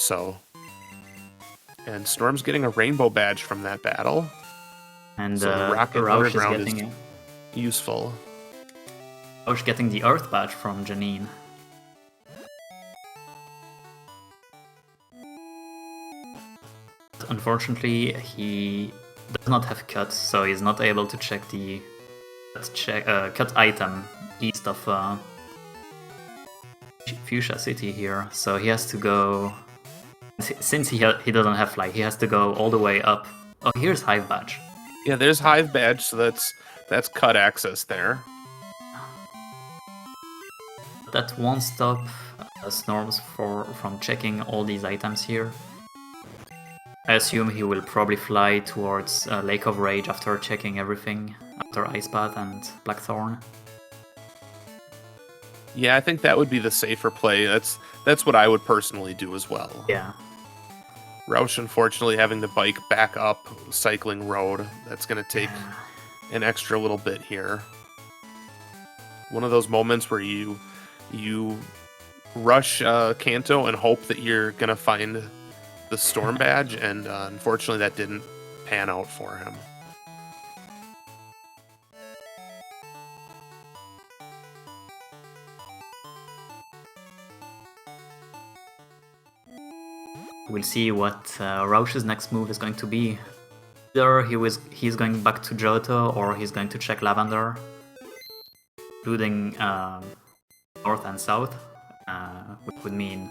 And Storm's getting a rainbow badge from that battle. And so the Rocket Underground is useful. Roush getting the Earth badge from Janine. Unfortunately, he does not have cut, so he's not able to check the cut item east of Fuchsia City here. So he has to go, since he doesn't have fly, he has to go all the way up. Oh, here's Hive badge. Yeah, there's Hive badge, so that's cut access there. That won't stop Snorms from checking all these items here. I assume he will probably fly towards Lake of Rage after checking everything, after Ice Path and Blackthorn. Yeah, I think that would be the safer play. That's what I would personally do as well. Yeah. Roush, unfortunately, having to bike back up Cycling Road. That's going to take an extra little bit here. One of those moments where you rush Kanto and hope that you're going to find the Storm Badge, and unfortunately that didn't pan out for him. We'll see what Roush's next move is going to be. Either he's going back to Johto, or he's going to check Lavender, including north and south, which would mean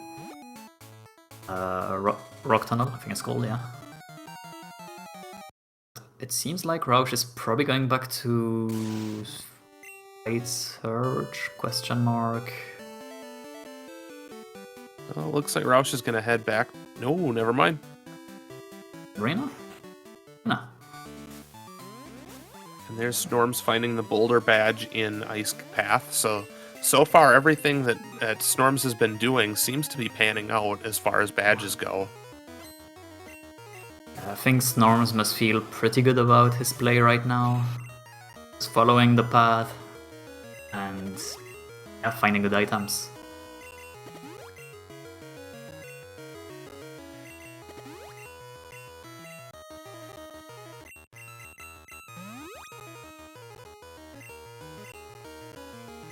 Rock Tunnel, I think it's called, yeah. It seems like Roush is probably going back to Fate Surge, question mark. Oh, looks like Roush is going to head back. No, never mind. Arena? No. And there's Snorms finding the Boulder Badge in Ice Path. So far, everything that Snorms has been doing seems to be panning out as far as badges go. I think Snorms must feel pretty good about his play right now. He's following the path and finding good items.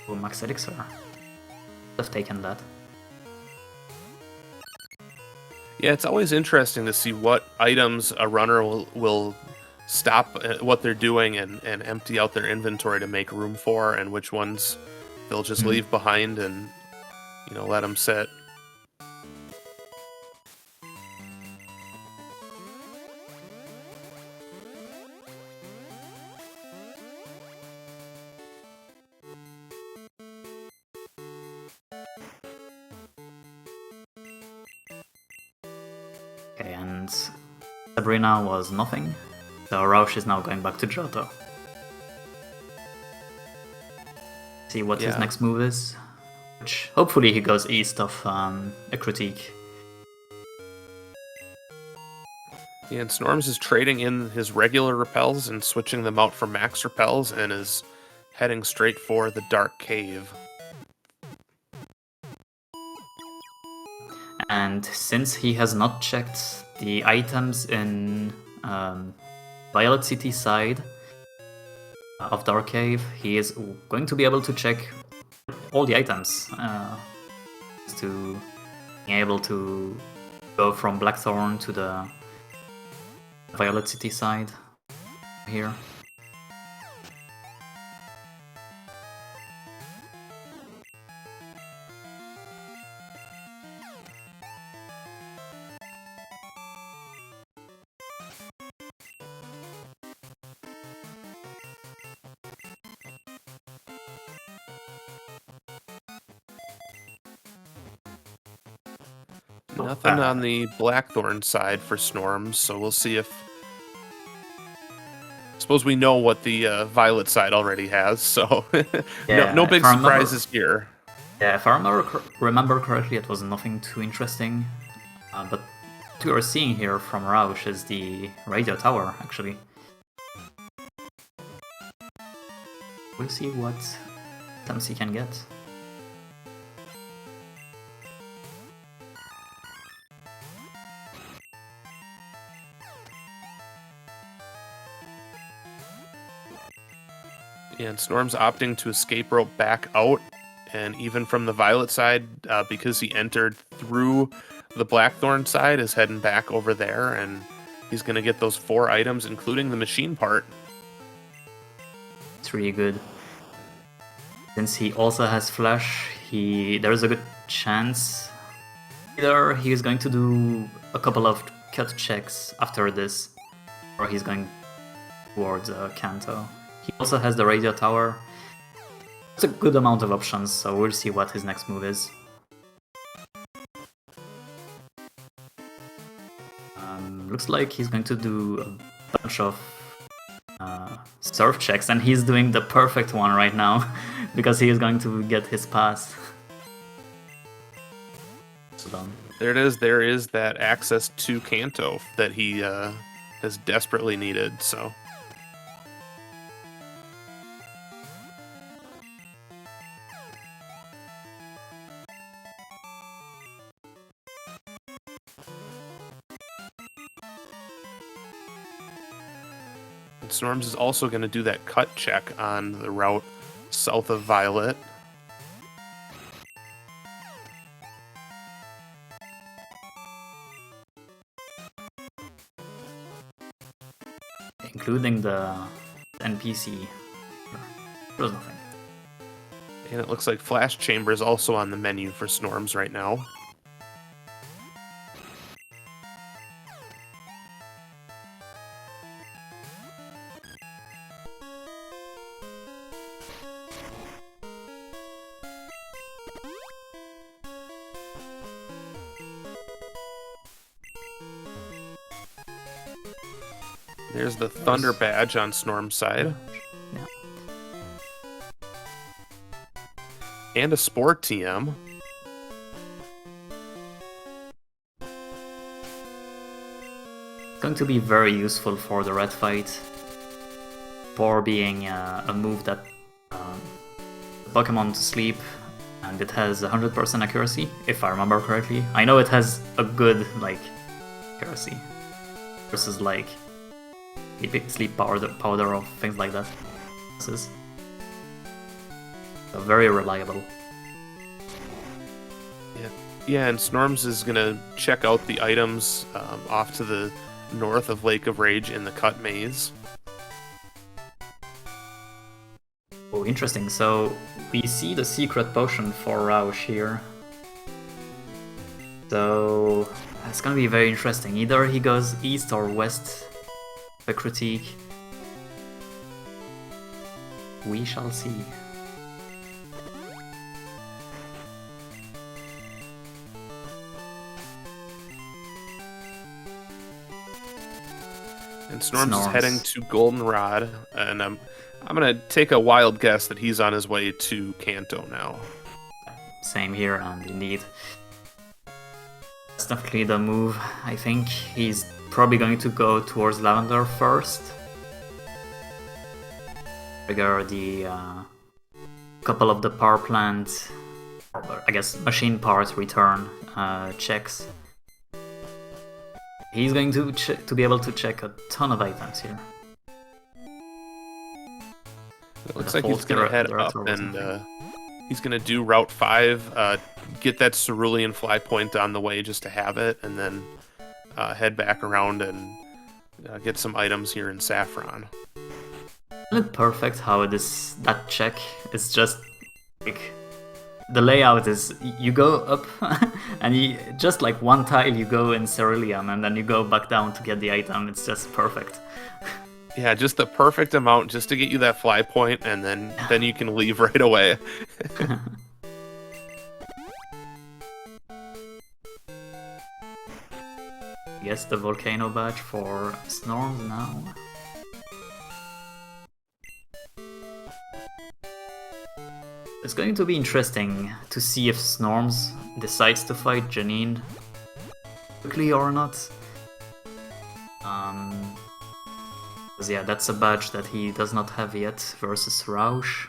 Oh, Max Elixir. I've taken that. Yeah, it's always interesting to see what items a runner will stop what they're doing and empty out their inventory to make room for, and which ones they'll just leave behind and, you know, let them sit. Okay, and Sabrina was nothing, so Roush is now going back to Johto. See what his next move is, which hopefully he goes east of a critique. Yeah, and Snorms is trading in his regular repels and switching them out for max repels and is heading straight for the Dark Cave. And since he has not checked the items in Violet City side of Dark Cave, he is going to be able to check all the items to be able to go from Blackthorn to the Violet City side here. Nothing on the Blackthorn side for Snorms, so we'll see if... Suppose we know what the Violet side already has, so no big surprises here. Yeah, if I remember correctly, it was nothing too interesting. But what we are seeing here from Roush is the radio tower, actually. We'll see what items he can get. And Snorms opting to escape rope back out, and even from the Violet side, because he entered through the Blackthorn side, is heading back over there, and he's going to get those 4 items, including the machine part. It's really good. Since he also has Flash, there's a good chance either he's going to do a couple of cut checks after this, or he's going towards Kanto. He also has the radio tower. It's a good amount of options, so we'll see what his next move is. Looks like he's going to do a bunch of surf checks, and he's doing the perfect one right now because he is going to get his pass. So done. There it is. There is that access to Kanto that he has desperately needed. So. And Snorms is also going to do that cut check on the route south of Violet. Including the NPC. There was nothing. And it looks like Flash Chamber is also on the menu for Snorms right now. There's the Thunder badge on Snorm's side. Yeah. And a Sport TM. Going to be very useful for the red fight. Spore being a move that Pokemon to sleep, and it has 100% accuracy, if I remember correctly. I know it has a good accuracy versus sleep powder or things like that. So very reliable. Yeah, and Snorms is gonna check out the items off to the north of Lake of Rage in the cut maze. Oh, interesting. So we see the secret potion for Roush here. So it's gonna be very interesting. Either he goes east or west. The critique. We shall see. And Snorms is heading to Goldenrod, and I'm gonna take a wild guess that he's on his way to Kanto now. Same here, and indeed. That's definitely the move. I think he's probably going to go towards Lavender first. Trigger the couple of the power plant, or I guess machine parts return checks. He's going to be able to check a ton of items here. It looks like he's going to head up and he's going to do Route 5, get that Cerulean Fly Point on the way just to have it, and then head back around and get some items here in Saffron. Isn't it perfect how that check is just the layout is you go up and just one tile you go in Cerulean and then you go back down to get the item. It's just perfect. Yeah, just the perfect amount just to get you that fly point, and then you can leave right away. Guess the Volcano badge for Snorms now. It's going to be interesting to see if Snorms decides to fight Janine quickly or not. Because yeah, that's a badge that he does not have yet versus Roush.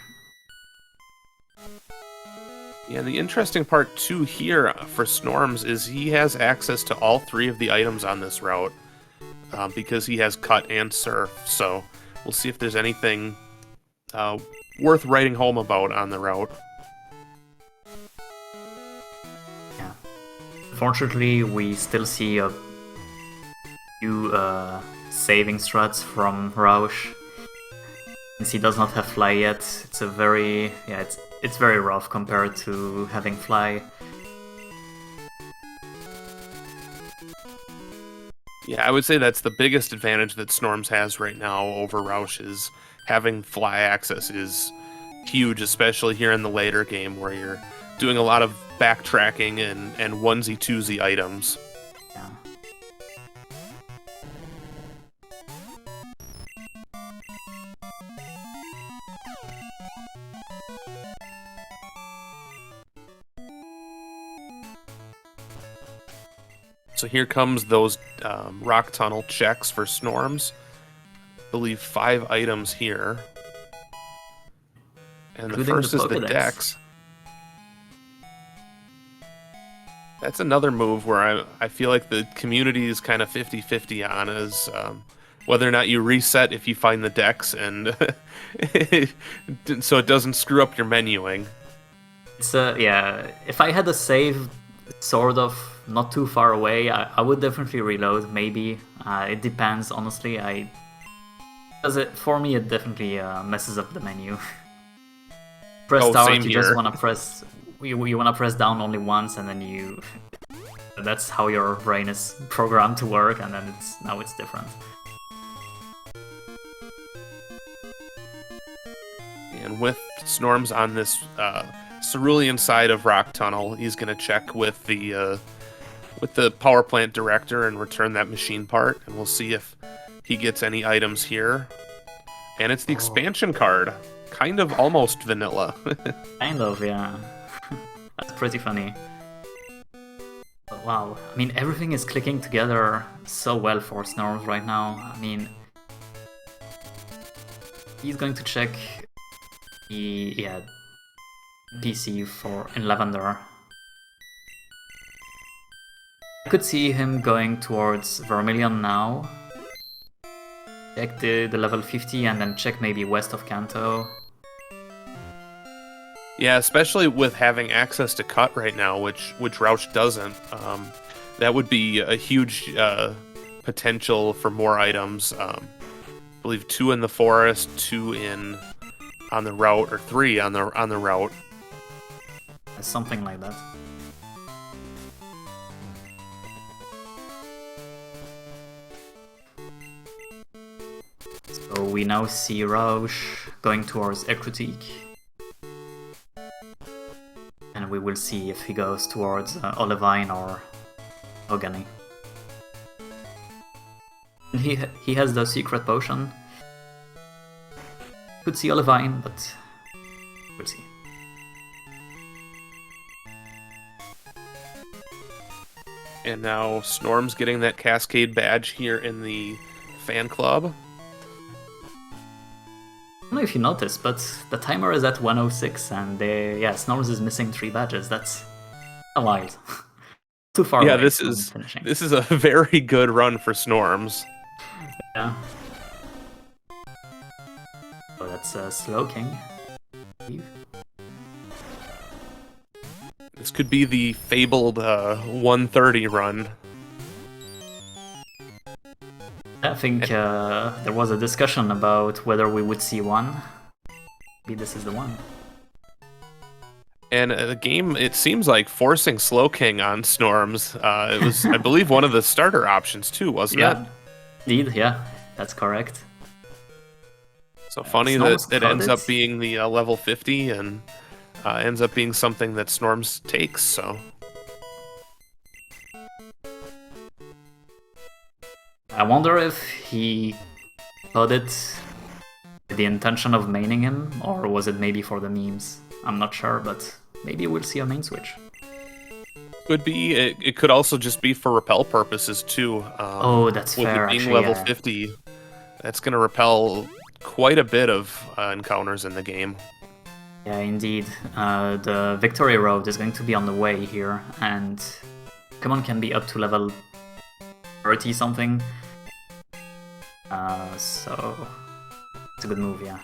Yeah, the interesting part too here for Snorms is he has access to all 3 of the items on this route because he has Cut and Surf. So we'll see if there's anything worth writing home about on the route. Yeah. Unfortunately, we still see a few saving strats from Roush. Since he does not have Fly yet, it's a very it's very rough compared to having Fly. Yeah, I would say that's the biggest advantage that Snorms has right now over Roush is having Fly access is huge, especially here in the later game where you're doing a lot of backtracking and onesie-twosie items. Yeah. So here comes those rock tunnel checks for Snorms. I believe 5 items here. And the Including first the is the Pokédex. Dex. That's another move where I feel like the community is kind of 50-50 on, is whether or not you reset if you find the Dex, and so it doesn't screw up your menuing. It's yeah. If I had a save sort of not too far away, I would definitely reload. Maybe it depends, honestly. For me, it definitely messes up the menu. Press start, same you here. just want to press. You want to press down only once, and then you. That's how your brain is programmed to work, and then now it's different. And with Snorms on this cerulean side of Rock Tunnel, he's going to check with the power plant director and return that machine part, and we'll see if he gets any items here. And it's the expansion card, kind of almost vanilla. Kind of, yeah. That's pretty funny. But wow, I mean, everything is clicking together so well for Snorms right now. I mean, he's going to check the PC in Lavender. I could see him going towards Vermilion now. Check the level 50 and then check maybe west of Kanto. Yeah, especially with having access to cut right now, which Roush doesn't. That would be a huge potential for more items. I believe 2 in the forest, 2 on the route, or 3 on the route. Something like that. So we now see Roush going towards Ekrutik. And we will see if he goes towards Olivine or Ogani. He has the secret potion. Could see Olivine, but we'll see. And now Snorms getting that Cascade badge here in the fan club. I don't know if you noticed, but the timer is at 106, and Snorms is missing 3 badges. That's a wild. Too far away from finishing. This is a very good run for Snorms. Yeah. So that's Slowking. This could be the fabled 130 run. I think there was a discussion about whether we would see one. Maybe this is the one. And the game, it seems like forcing Slowking on Snorms. It was, I believe, one of the starter options too, wasn't it? Indeed, yeah, that's correct. So funny that it ends up being the level 50 and ends up being something that Snorms takes, so... I wonder if he got it with the intention of maining him, or was it maybe for the memes? I'm not sure, but maybe we'll see a main switch. Could be. It could also just be for repel purposes too. Oh, that's fair. With it being actually, level 50, that's going to repel quite a bit of encounters in the game. Yeah, indeed. The Victory Road is going to be on the way here, and Pokemon can be up to level 30 something. So it's a good move, yeah.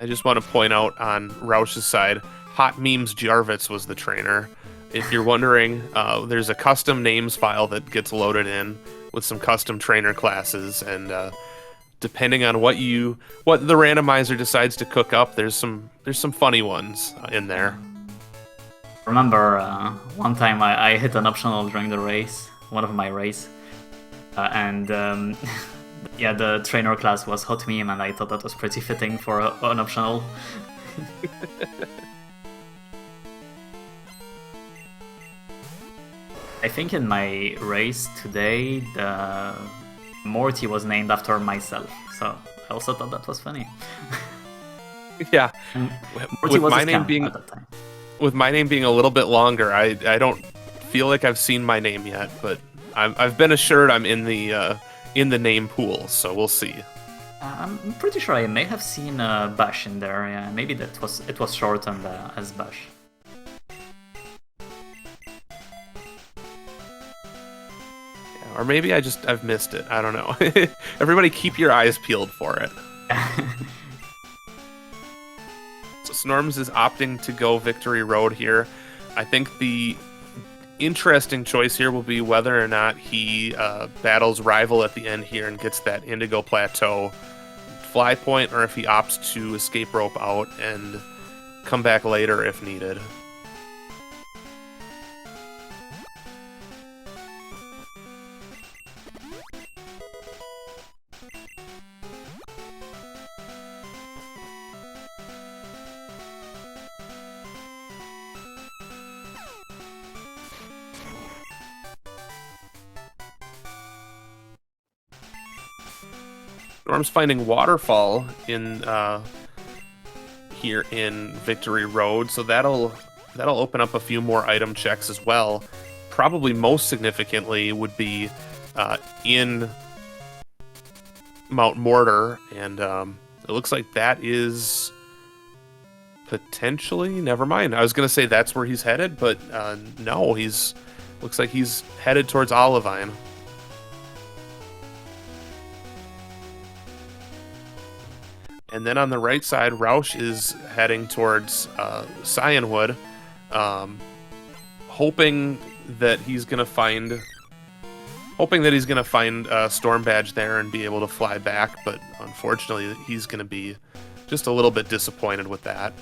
I just want to point out on Roush's side, Hot Memes Jarvitz was the trainer. If you're wondering, there's a custom names file that gets loaded in with some custom trainer classes, and depending on what the randomizer decides to cook up, there's some funny ones in there. Remember, one time I hit an optional during the race, one of my race, and yeah, the trainer class was Hot Meme, and I thought that was pretty fitting for an optional. I think in my race today, the Morty was named after myself, so I also thought that was funny. Yeah, And with 40 was my a name scam being at that time. with my name being a little bit longer, I don't feel like I've seen my name yet, but I've been assured I'm in the name pool, so we'll see. I'm pretty sure I may have seen Bash in there. Yeah, maybe it was shortened as Bash. Or maybe I've missed it. I don't know. Everybody keep your eyes peeled for it. So Snorms is opting to go Victory Road here. I think the interesting choice here will be whether or not he battles Rival at the end here and gets that Indigo Plateau fly point, or if he opts to escape rope out and come back later if needed. Norm's finding Waterfall in here in Victory Road, so that'll open up a few more item checks as well. Probably most significantly would be in Mount Mortar, and it looks like that is potentially. Never mind. I was gonna say that's where he's headed, but no, looks like he's headed towards Olivine. And then on the right side, Roush is heading towards Cyanwood, hoping that he's gonna find Storm Badge there and be able to fly back. But unfortunately, he's gonna be just a little bit disappointed with that.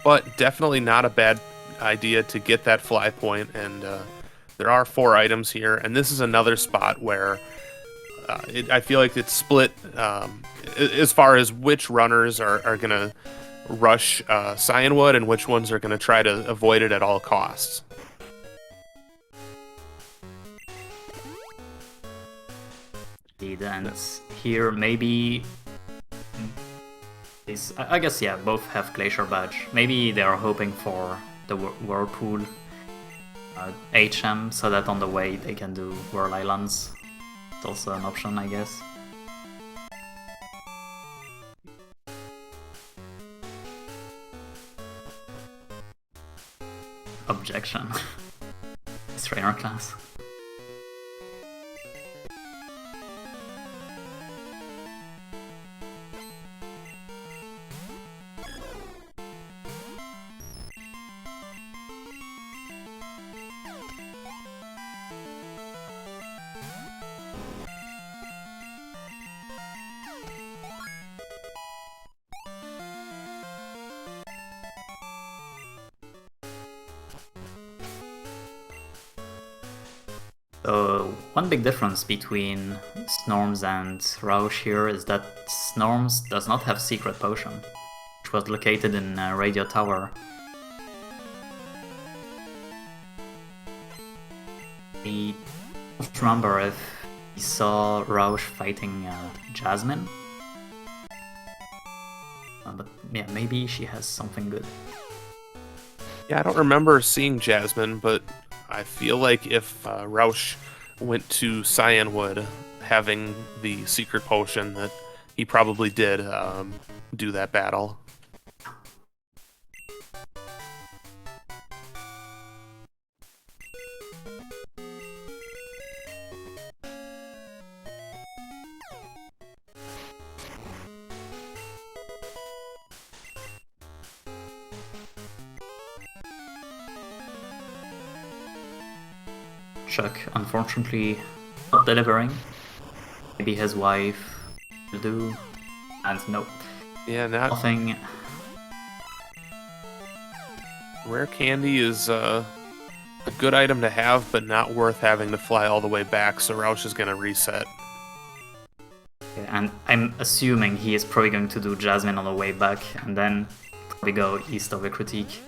But definitely not a bad idea to get that fly point, and there are 4 items here, and this is another spot where I feel like it's split as far as which runners are going to rush Cyanwood and which ones are going to try to avoid it at all costs. And here maybe I guess, yeah, both have Glacier Badge. Maybe they are hoping for the Whirlpool HM, so that on the way they can do Whirl Islands. It's also an option, I guess. Objection. It's trainer class. So one big difference between Snorms and Roush here is that Snorms does not have Secret Potion, which was located in Radio Tower. I don't remember if he saw Roush fighting Jasmine, but yeah, maybe she has something good. Yeah, I don't remember seeing Jasmine, but I feel like if Roush went to Cyanwood having the secret potion, that he probably did do that battle. Chuck, unfortunately, not delivering. Maybe his wife will do, and nope. Yeah, Nothing. Rare Candy is a good item to have, but not worth having to fly all the way back, so Roush is going to reset. And I'm assuming he is probably going to do Jasmine on the way back, and then probably go east of the Critique.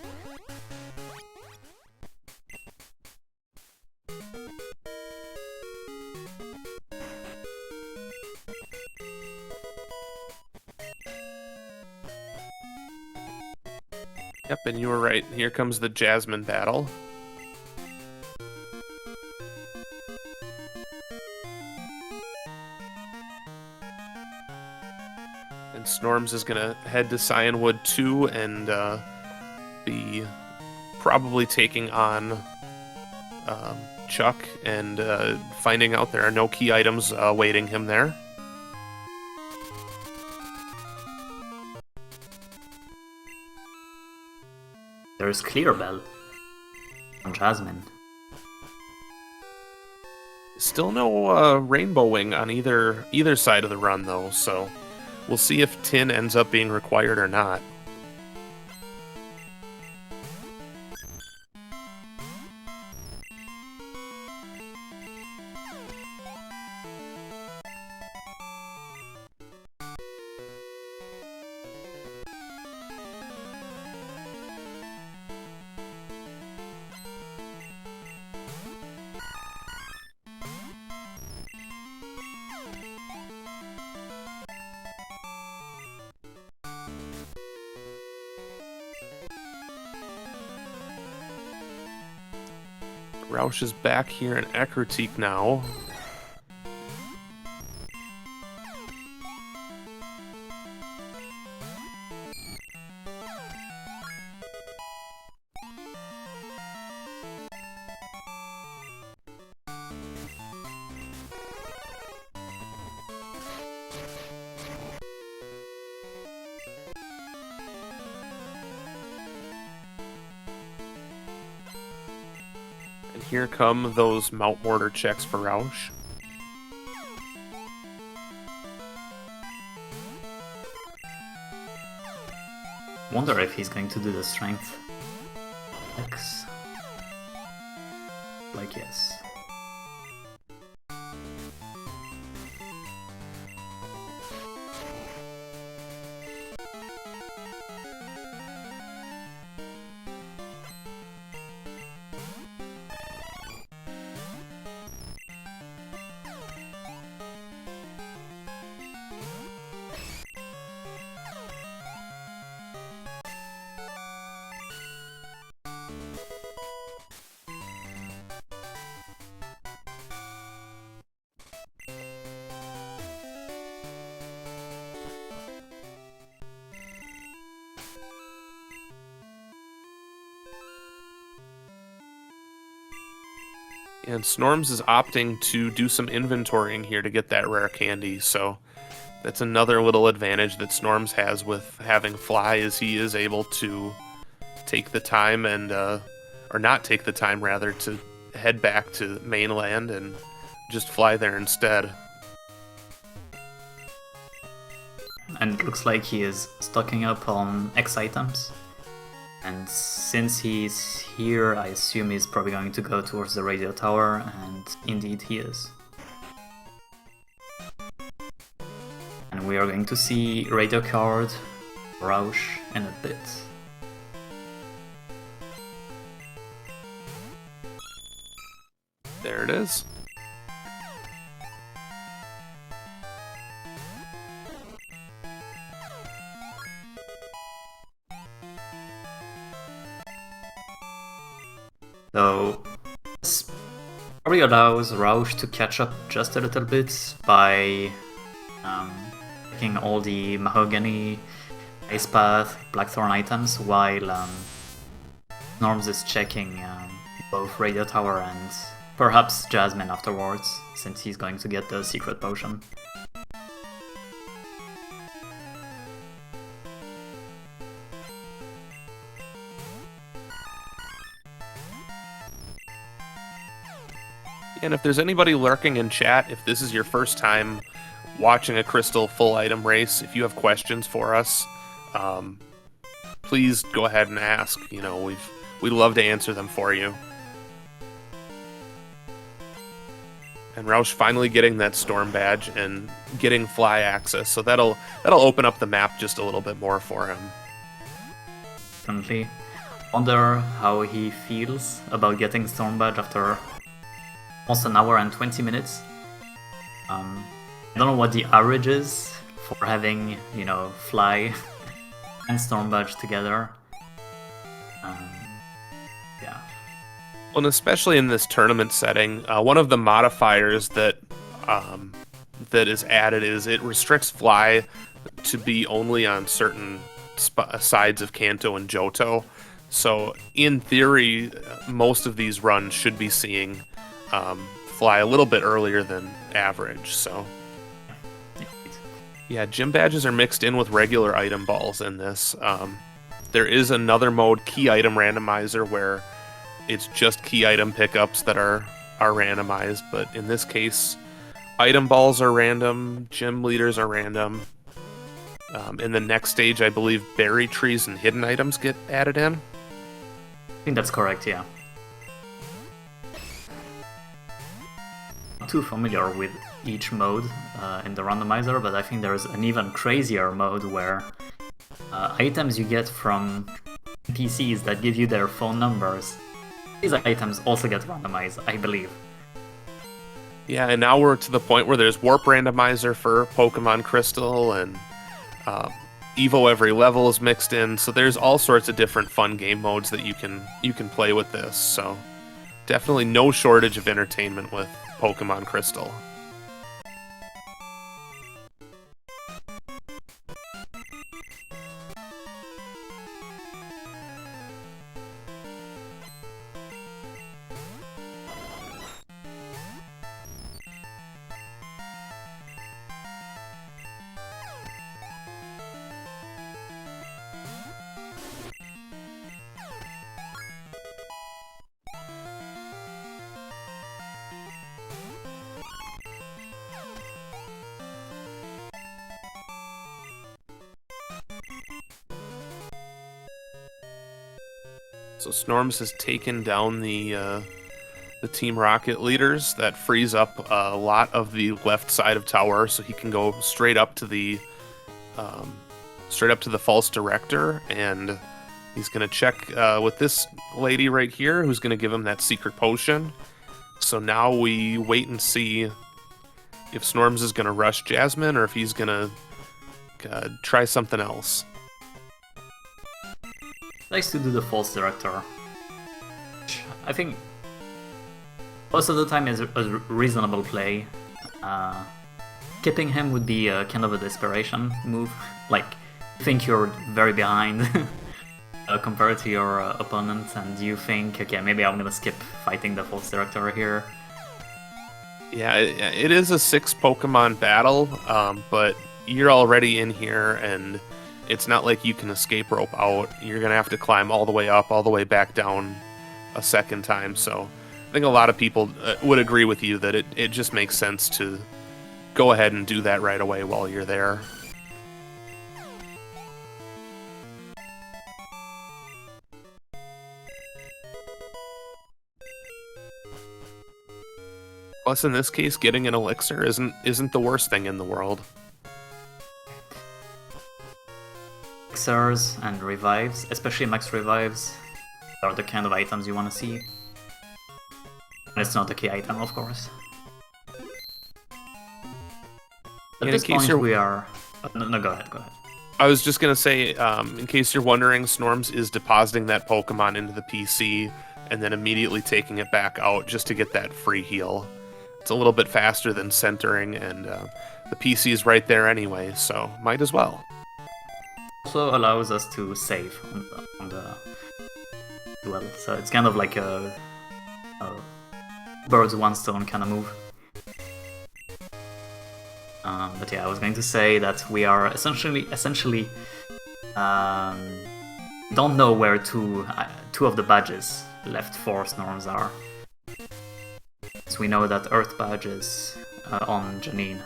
Yep, and you were right. Here comes the Jasmine battle. And Snorms is going to head to Cyanwood 2 and be probably taking on Chuck and finding out there are no key items awaiting him there. There's Clear Bell from Jasmine. Still no Rainbow Wing on either side of the run, though, so we'll see if Tin ends up being required or not. Roush is back here in Ekritique now. And here come those Mount Mortar checks for Roush. Wonder if he's going to do the strength X. Like, yes. And Snorms is opting to do some inventorying here to get that rare candy, so that's another little advantage that Snorms has with having Fly, is he is able to take the time and, or not take the time rather, to head back to mainland and just fly there instead. And it looks like he is stocking up on X items. And since he's here, I assume he's probably going to go towards the radio tower, and indeed he is. And we are going to see radio card Roush in a bit. There it is. So this probably allows Roush to catch up just a little bit by taking all the Mahogany, Ice Path, Blackthorn items, while Snorms is checking both Radio Tower and perhaps Jasmine afterwards, since he's going to get the secret potion. And if there's anybody lurking in chat, if this is your first time watching a Crystal full item race, if you have questions for us, please go ahead and ask. You know, we'd love to answer them for you. And Roush finally getting that Storm badge and getting Fly access, so that'll open up the map just a little bit more for him. Definitely. Wonder how he feels about getting Storm badge after almost an hour and 20 minutes. I don't know what the average is for having, you know, Fly and Storm badge together. Yeah. Well, and especially in this tournament setting, one of the modifiers that that is added is it restricts fly to be only on certain sides of Kanto and Johto. So, in theory, most of these runs should be seeing fly a little bit earlier than average. So, yeah, gym badges are mixed in with regular item balls in this. There is another mode, Key Item Randomizer, where it's just key item pickups that are randomized. But in this case, item balls are random, gym leaders are random. In the next stage, I believe berry trees and hidden items get added in. I think that's correct, yeah. Not too familiar with each mode in the randomizer, but I think there's an even crazier mode where items you get from PCs that give you their phone numbers, these items also get randomized, I believe. Yeah, and now we're to the point where there's Warp Randomizer for Pokemon Crystal, and Evo every level is mixed in, so there's all sorts of different fun game modes that you can play with this. So definitely no shortage of entertainment with Pokemon Crystal. So Snorms has taken down the Team Rocket leaders. That frees up a lot of the left side of tower, so he can go straight up to the false director, and he's gonna check with this lady right here, who's gonna give him that secret potion. So now we wait and see if Snorms is gonna rush Jasmine or if he's gonna try something else. Likes to do the false director. I think most of the time is a reasonable play. Skipping him would be kind of a desperation move. Like, you think you're very behind compared to your opponent, and you think, okay, maybe I'm gonna skip fighting the false director here. Yeah, it is a 6 Pokemon battle, but you're already in here, and it's not like you can escape rope out. You're going to have to climb all the way up, all the way back down a second time. So I think a lot of people would agree with you that it just makes sense to go ahead and do that right away while you're there. Plus, in this case, getting an elixir isn't the worst thing in the world. Elixirs and revives, especially max revives, are the kind of items you want to see. And it's not a key item, of course. At this point, we are... No, go ahead. I was just going to say, in case you're wondering, Snorms is depositing that Pokemon into the PC and then immediately taking it back out just to get that free heal. It's a little bit faster than centering, and the PC is right there anyway, so might as well. Also allows us to save on the duel, so it's kind of like a birds one stone kind of move. But yeah, I was going to say that we are essentially don't know where two of the badges left for Snorms are. So we know that Earth badge is on Janine.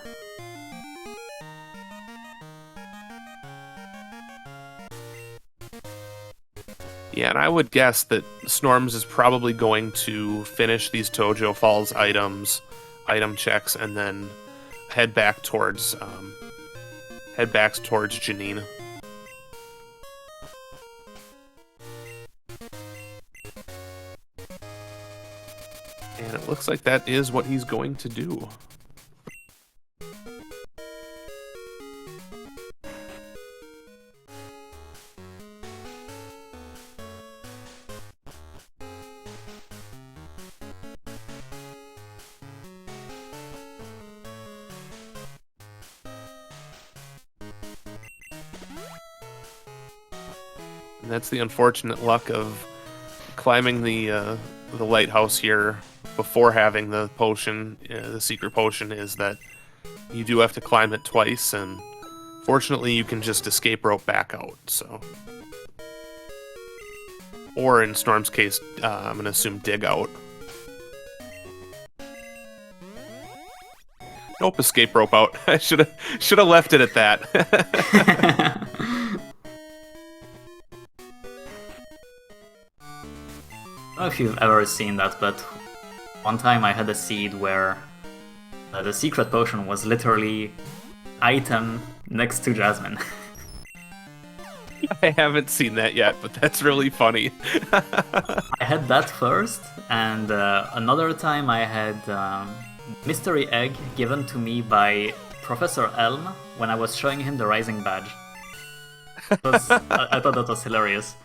Yeah, and I would guess that Snorms is probably going to finish these Tojo Falls item checks, and then head back towards Janine. And it looks like that is what he's going to do. And that's the unfortunate luck of climbing the lighthouse here before having the potion, the secret potion, is that you do have to climb it twice, and fortunately you can just escape rope back out. So, or in Snorm's case, I'm gonna assume dig out. Nope, escape rope out. I should have left it at that. I don't know if you've ever seen that, but one time I had a seed where the secret potion was literally item next to Jasmine. I haven't seen that yet, but that's really funny. I had that first, and another time I had mystery egg given to me by Professor Elm when I was showing him the Rising Badge. I thought that was hilarious.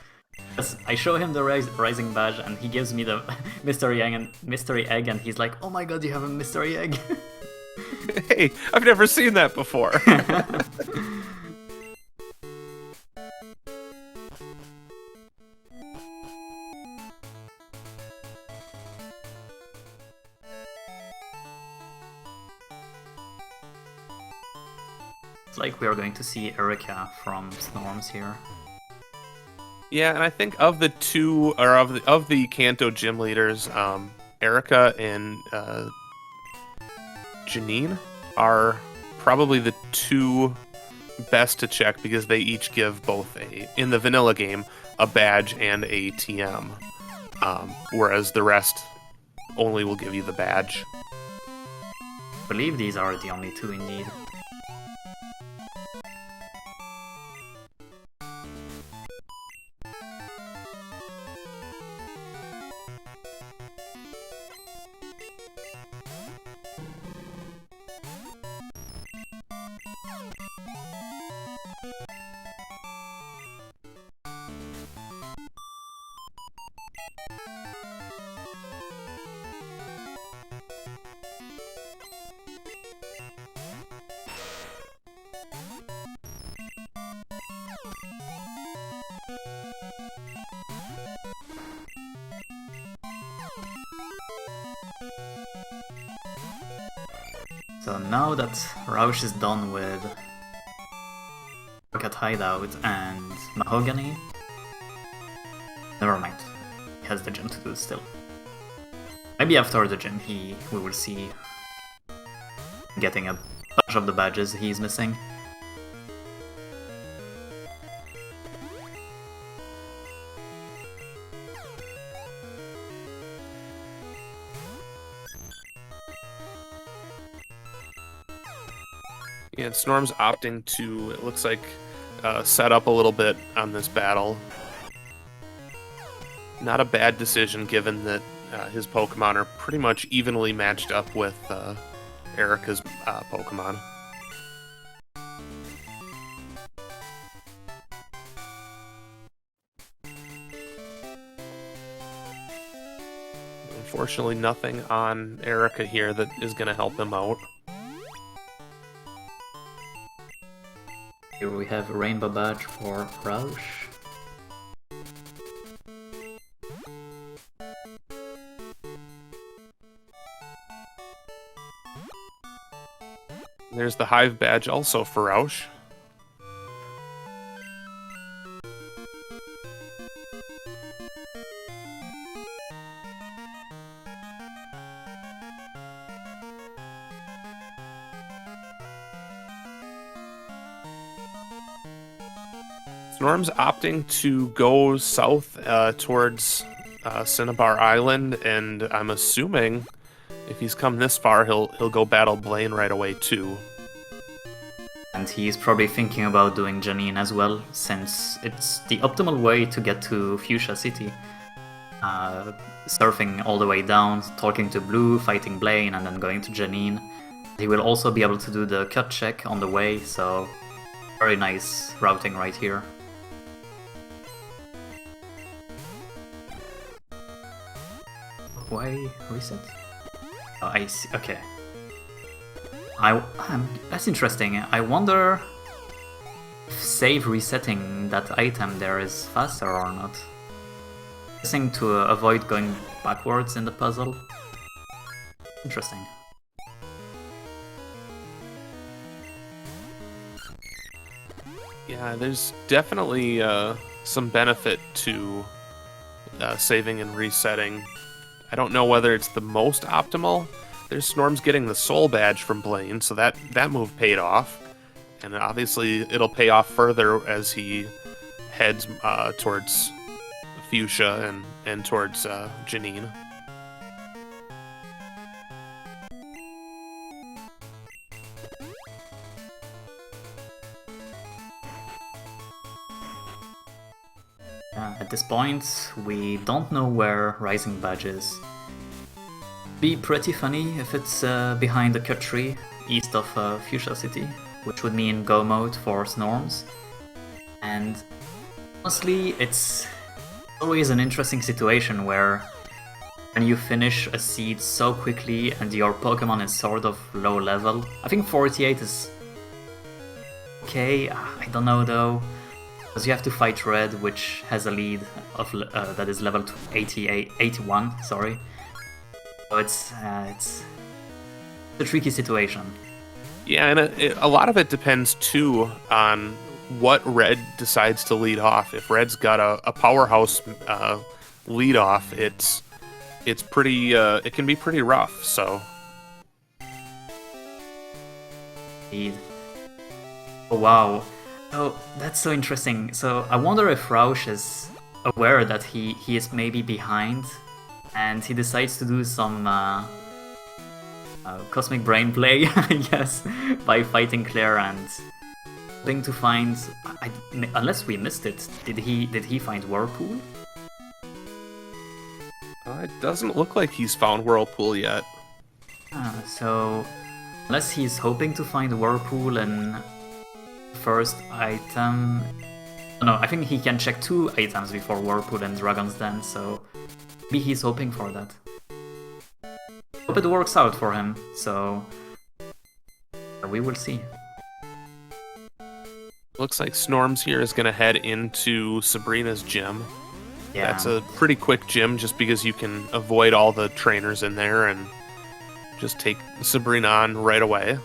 I show him the Rising Badge, and he gives me the mystery egg, and he's like, "Oh my god, you have a mystery egg!" Hey, I've never seen that before. It's like we are going to see Erica from Snorms here. Yeah, and I think of the two, or of the Kanto gym leaders, Erica and Janine are probably the two best to check, because they each give both in the vanilla game, a badge and a TM, whereas the rest only will give you the badge. I believe these are the only two indeed. So now that Roush is done with Rocket Hideout and Mahogany, never mind, he has the gym to do still. Maybe after the gym we will see getting a bunch of the badges he's missing. Yeah, and Snorm's opting to, it looks like, set up a little bit on this battle. Not a bad decision, given that his Pokemon are pretty much evenly matched up with Erica's Pokemon. Unfortunately, nothing on Erica here that is going to help him out. Here we have a Rainbow Badge for Roush. There's the Hive Badge also for Roush. Snorm's opting to go south towards Cinnabar Island, and I'm assuming if he's come this far, he'll go battle Blaine right away too. And he's probably thinking about doing Janine as well, since it's the optimal way to get to Fuchsia City. Surfing all the way down, talking to Blue, fighting Blaine, and then going to Janine. He will also be able to do the cut check on the way, so very nice routing right here. Why reset? Oh, I see. Okay. That's interesting. I wonder save resetting that item there is faster or not. Guessing to avoid going backwards in the puzzle. Interesting. Yeah, there's definitely some benefit to saving and resetting. I don't know whether it's the most optimal. There's Snorms getting the soul badge from Blaine, so that move paid off. And obviously it'll pay off further as he heads towards Fuchsia and towards Janine. At this point, we don't know where Rising Badge is. Be pretty funny if it's behind the cut tree east of Fuchsia City, which would mean go mode for Snorms. And honestly, it's always an interesting situation where when you finish a seed so quickly and your Pokemon is sort of low level. I think 48 is okay, I don't know though. Because you have to fight Red, which has a lead of that is level 81. Sorry, so it's a tricky situation. Yeah, and a lot of it depends too on what Red decides to lead off. If Red's got a powerhouse lead off, it's pretty it can be pretty rough. So. Indeed. Oh wow. Oh, that's so interesting. So I wonder if Roush is aware that he is maybe behind, and he decides to do some cosmic brain play, I guess, by fighting Claire and hoping to find. Unless we missed it, did he find Whirlpool? It doesn't look like he's found Whirlpool yet. So unless he's hoping to find Whirlpool and first item. No, I think he can check 2 items before Whirlpool and Dragon's Den, so maybe he's hoping for that. Hope it works out for him, so we will see. Looks like Snorms here is going to head into Sabrina's gym. Yeah. That's a pretty quick gym just because you can avoid all the trainers in there and just take Sabrina on right away.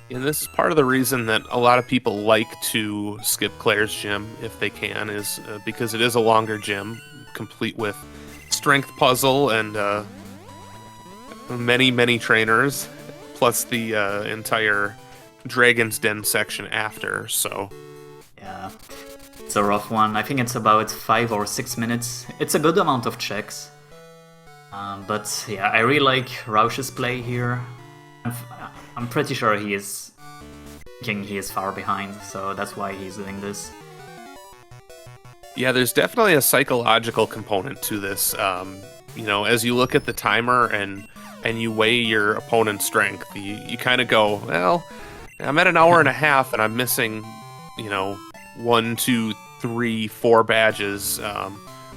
And this is part of the reason that a lot of people like to skip Claire's gym if they can, is because it is a longer gym, complete with strength puzzle and many trainers, plus the entire Dragon's Den section after. So yeah, it's a rough one. I think it's about 5 or 6 minutes. It's a good amount of checks, but yeah, I really like Roush's play here. I'm pretty sure he is thinking he is far behind, so that's why he's doing this. Yeah, there's definitely a psychological component to this. You know, as you look at the timer and you weigh your opponent's strength, you kind of go, well, I'm at an hour and a half and I'm missing, 1, 2, 3, 4 badges.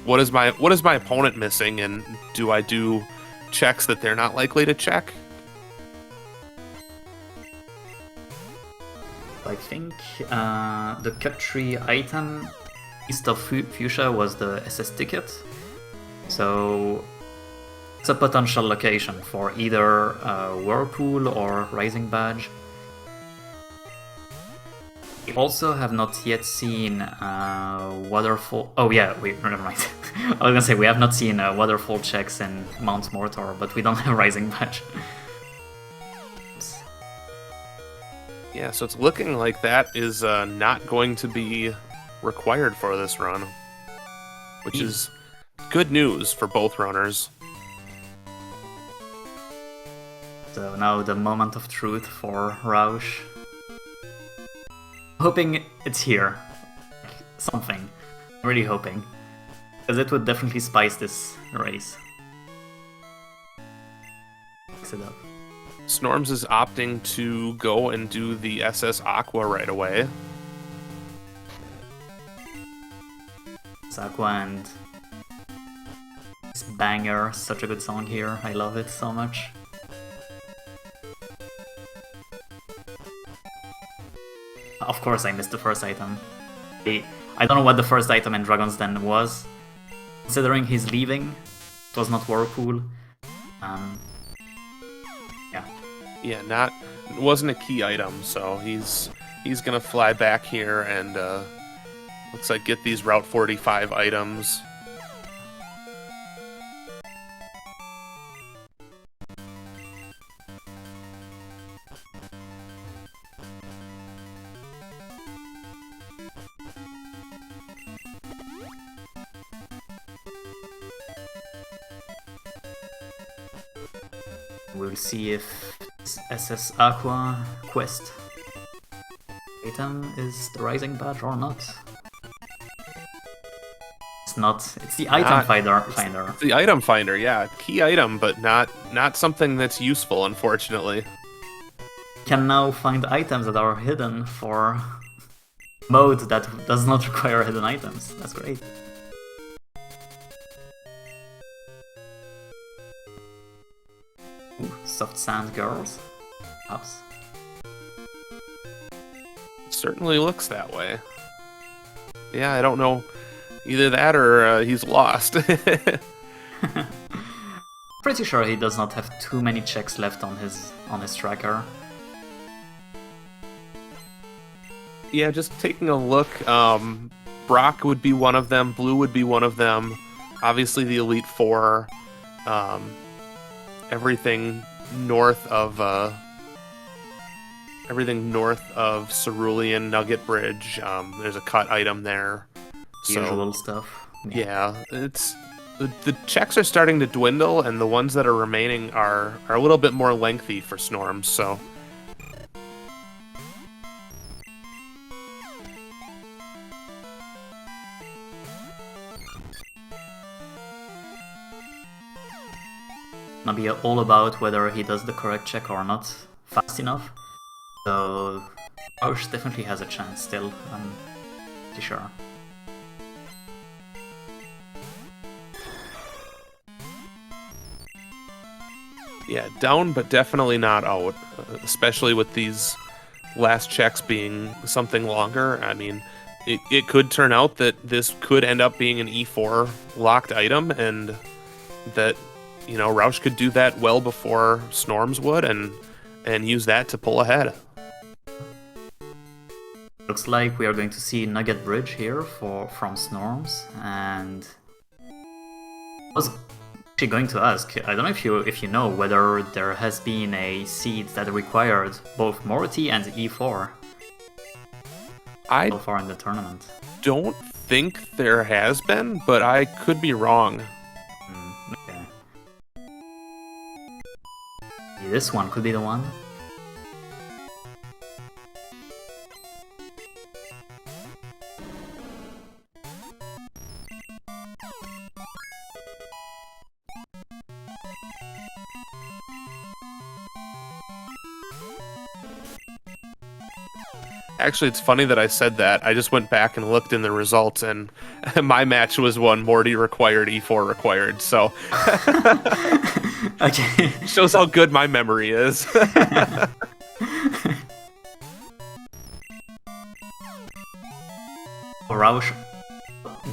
What is my opponent missing, and do I do checks that they're not likely to check? I think the cut tree item east of Fuchsia was the SS ticket, so it's a potential location for either Whirlpool or Rising Badge. We also have not yet seen Waterfall. Oh yeah, never mind. I was gonna say we have not seen Waterfall checks in Mount Mortar, but we don't have Rising Badge. Yeah, so it's looking like that is not going to be required for this run, which is good news for both runners. So now the moment of truth for Roush. Hoping it's here. Something. Really hoping. Because it would definitely spice this race. Mix it up. Snorms is opting to go and do the SS Aqua right away. Aqua and this banger, such a good song here. I love it so much. Of course, I missed the first item. I don't know what the first item in Dragon's Den was. Considering he's leaving, it was not Whirlpool. Yeah. Yeah, it wasn't a key item, so he's gonna fly back here and looks like get these Route 45 items. We'll see if this SS Aqua quest item is the Rising Badge or not. It's not. It's the item finder. It's the item finder, yeah. Key item, but not something that's useful, unfortunately. You can now find items that are hidden for mode that does not require hidden items. That's great. Ooh, soft sand girls, perhaps. Certainly looks that way. Yeah, I don't know. Either that or he's lost. Pretty sure he does not have too many checks left on his tracker. Yeah, just taking a look. Brock would be one of them. Blue would be one of them. Obviously, the Elite Four. Everything north of Cerulean Nugget Bridge. There's a cut item there. Usual stuff. Yeah, it's the checks are starting to dwindle, and the ones that are remaining are a little bit more lengthy for Snorms. So. Gonna be all about whether he does the correct check or not fast enough. So Roush definitely has a chance still, I'm pretty sure. Yeah, down, but definitely not out, especially with these last checks being something longer. I mean, it could turn out that this could end up being an E4 locked item, and that, you know, Roush could do that well before Snorms would, and use that to pull ahead. Looks like we are going to see Nugget Bridge here from Snorms, and I was actually going to ask, I don't know if you know whether there has been a seed that required both Morty and E4 so far in the tournament. Don't think there has been, but I could be wrong. Okay. This one could be the one. Actually, it's funny that I said that. I just went back and looked in the results, and my match was one Morty required, E4 required, so... Okay. Shows how good my memory is. Roush...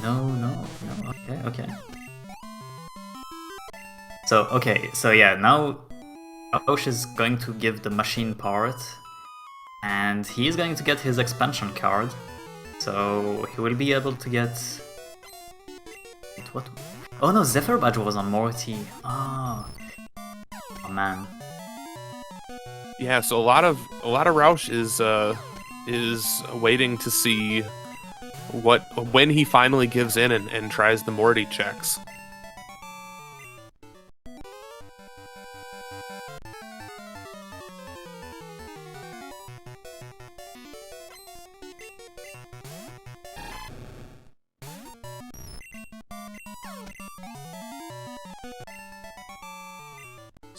No, okay. So yeah, now Roush is going to give the machine part, and he is going to get his expansion card, so he will be able to get... Wait, what? Oh no, Zephyr Badge was on Morty. Oh man. Yeah, so a lot of Roush is waiting to see when he finally gives in and tries the Morty checks.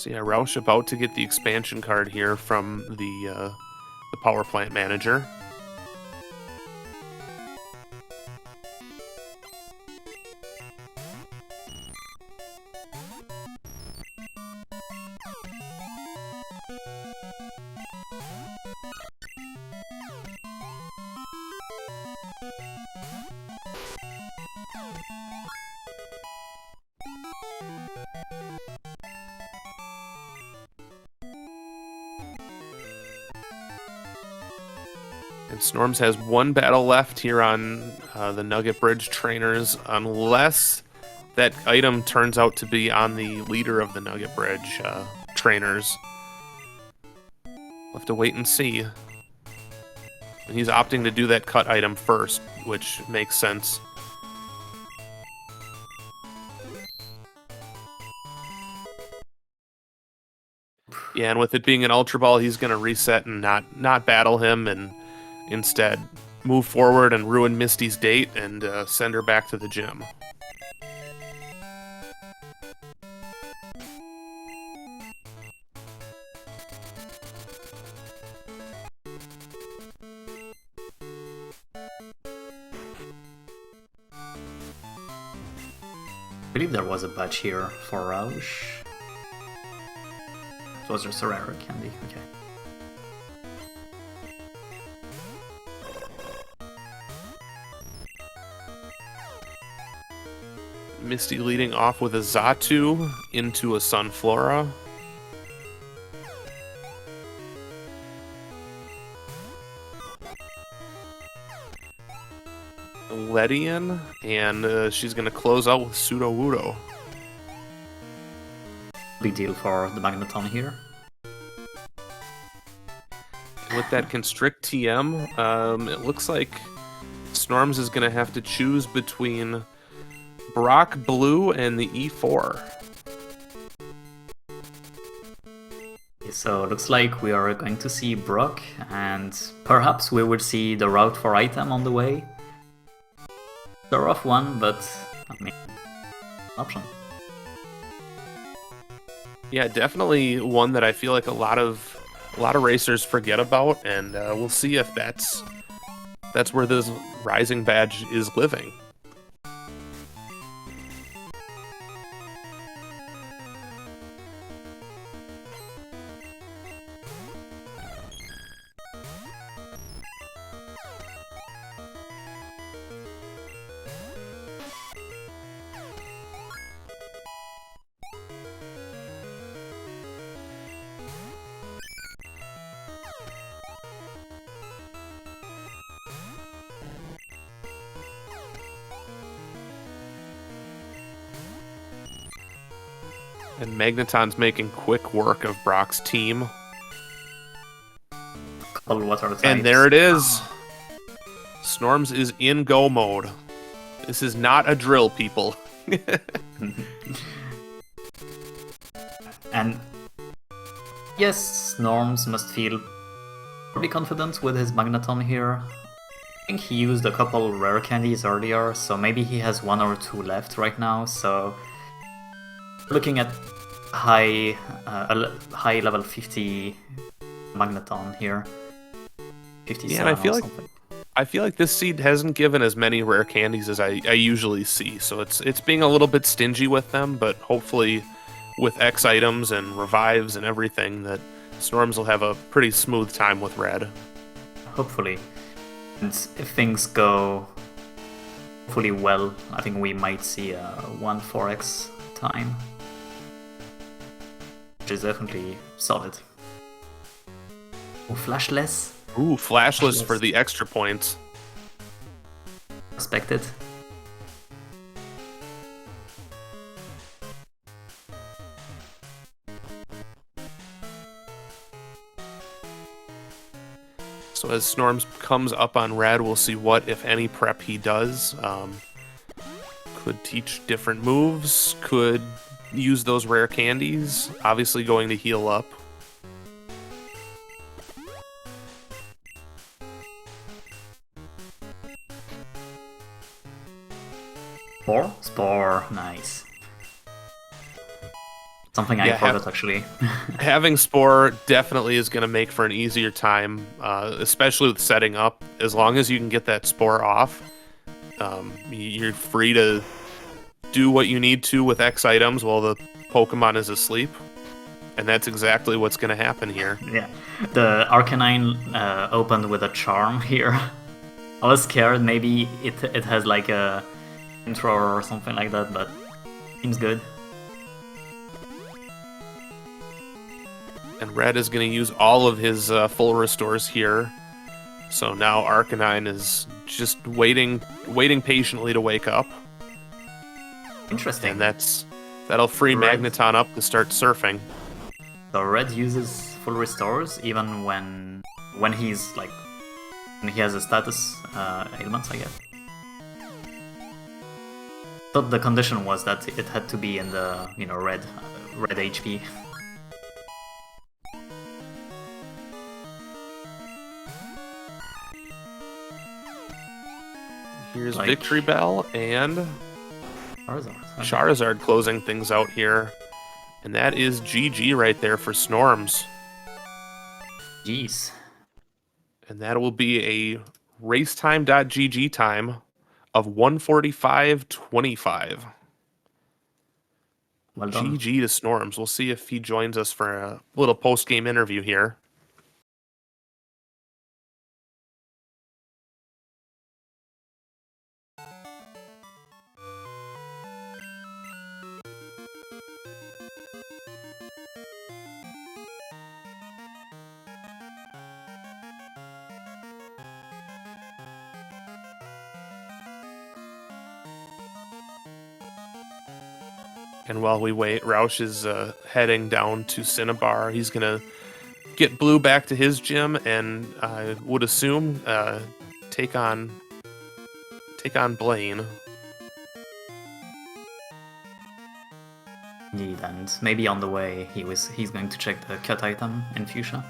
So yeah, Roush about to get the expansion card here from the power plant manager. And Snorms has one battle left here on the Nugget Bridge trainers, unless that item turns out to be on the leader of the Nugget Bridge trainers. We'll have to wait and see. And he's opting to do that cut item first, which makes sense. Yeah, and with it being an Ultra Ball, he's going to reset and not battle him, and instead move forward and ruin Misty's date and send her back to the gym. I believe there was a badge here for Roush. It was just a rare candy, okay. Misty leading off with a Xatu into a Sunflora. Ledian, and she's going to close out with Sudowoodo. Big deal for the Magneton here. With that Constrict TM, it looks like Snorms is going to have to choose between Brock Blue and the E4. So it looks like we are going to see Brock, and perhaps we will see the route for item on the way. It's a rough one, but I mean, option. Yeah, definitely one that I feel like a lot of racers forget about, and we'll see if that's where this Rising badge is living. And Magneton's making quick work of Brock's team. Couple water types. And there it is. Snorms is in go mode. This is not a drill, people. And yes, Snorms must feel pretty confident with his Magneton here. I think he used a couple rare candies earlier, so maybe he has one or two left right now, so looking at high level 50 Magneton here. 57 Yeah, and something. I feel like this seed hasn't given as many rare candies as I usually see, so it's being a little bit stingy with them, but hopefully with X items and revives and everything that Snorms will have a pretty smooth time with red. Hopefully. And if things go hopefully well, I think we might see a 1-4x time. Which is definitely solid. Oh, flashless? Ooh, flashless for the extra points. Respected. So as Snorms comes up on red, we'll see what, if any, prep he does. Could teach different moves, could use those rare candies, obviously going to heal up. Spore, nice. Something I forgot actually. Having Spore definitely is going to make for an easier time, especially with setting up. As long as you can get that Spore off, you're free to do what you need to with X items while the Pokemon is asleep. And that's exactly what's going to happen here. Yeah, the Arcanine opened with a charm here. I was scared maybe it has like a intro or something like that, but seems good. And Red is going to use all of his full restores here. So now Arcanine is just waiting patiently to wake up. Interesting. And that'll free Red. Magneton up to start surfing. So Red uses full restores even when he's like when he has a status ailments, I guess. But the condition was that it had to be in the red HP. Here's Victory Bell and Charizard closing things out here. And that is GG right there for Snorms. Jeez. And that will be a racetime.gg time of 1:45.25. Well done. GG to Snorms. We'll see if he joins us for a little post-game interview here. And while we wait, Roush is heading down to Cinnabar. He's going to get Blue back to his gym and I would assume take on Blaine. Indeed, and maybe on the way he's going to check the cut item in Fuchsia.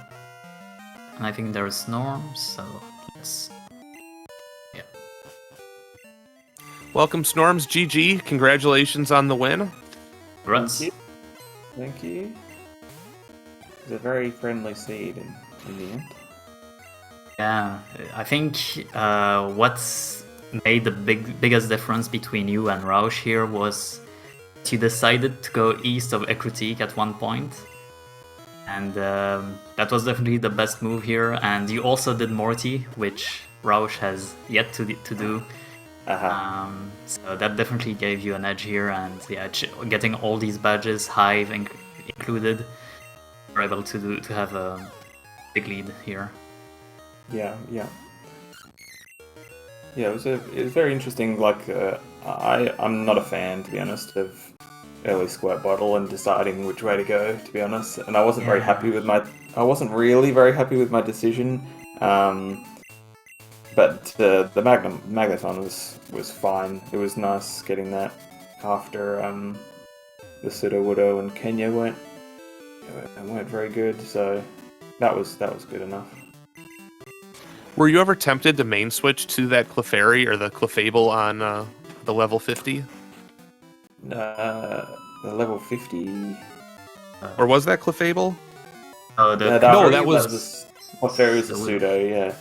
And I think there's Snorms, so let's... Yeah. Welcome, Snorms. GG. Congratulations on the win. Runs. Thank you. It's a very friendly seed in the end. Yeah, I think what's made the biggest difference between you and Roush here was you decided to go east of Ecruteak at one point. And that was definitely the best move here. And you also did Morty, which Roush has yet to do. So that definitely gave you an edge here, and yeah, getting all these badges, Hive included, you're able to have a big lead here. Yeah. It was very interesting. Like I'm not a fan, to be honest, of early Squirt Bottle and deciding which way to go, to be honest. And I wasn't very happy with I wasn't really very happy with my decision. But the Magneton was fine. It was nice getting that after the Sudowoodo and Kenya weren't very good. So that was good enough. Were you ever tempted to main switch to that Clefairy or the Clefable on the level 50? The level 50. Or was that Clefable? That was Clefairy was the Pseudo, yeah.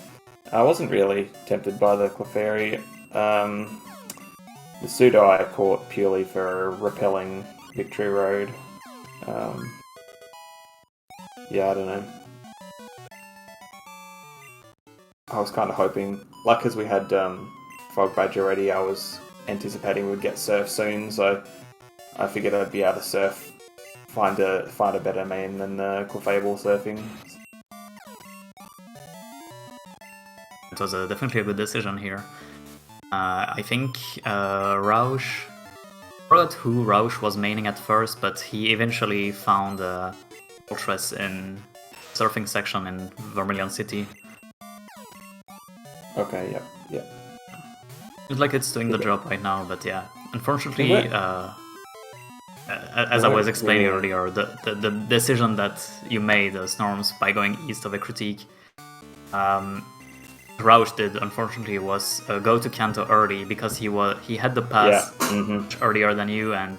I wasn't really tempted by the Clefairy. The Pseudo I caught purely for repelling Victory Road. Yeah, I don't know. I was kind of hoping, like, because we had Fog Badge already, I was anticipating we'd get Surf soon, so I figured I'd be able to surf, find a better main than Clefable surfing. It was definitely a good decision here. I think Roush... I forgot who Roush was maining at first, but he eventually found Ultras in surfing section in Vermilion City. Okay, yeah. It's like it's doing the job right now, but yeah. Unfortunately, as I was explaining earlier, the decision that you made, Snorms, by going east of Ecruteak, Roush did, unfortunately, was go to Kanto early because he had the pass earlier than you, and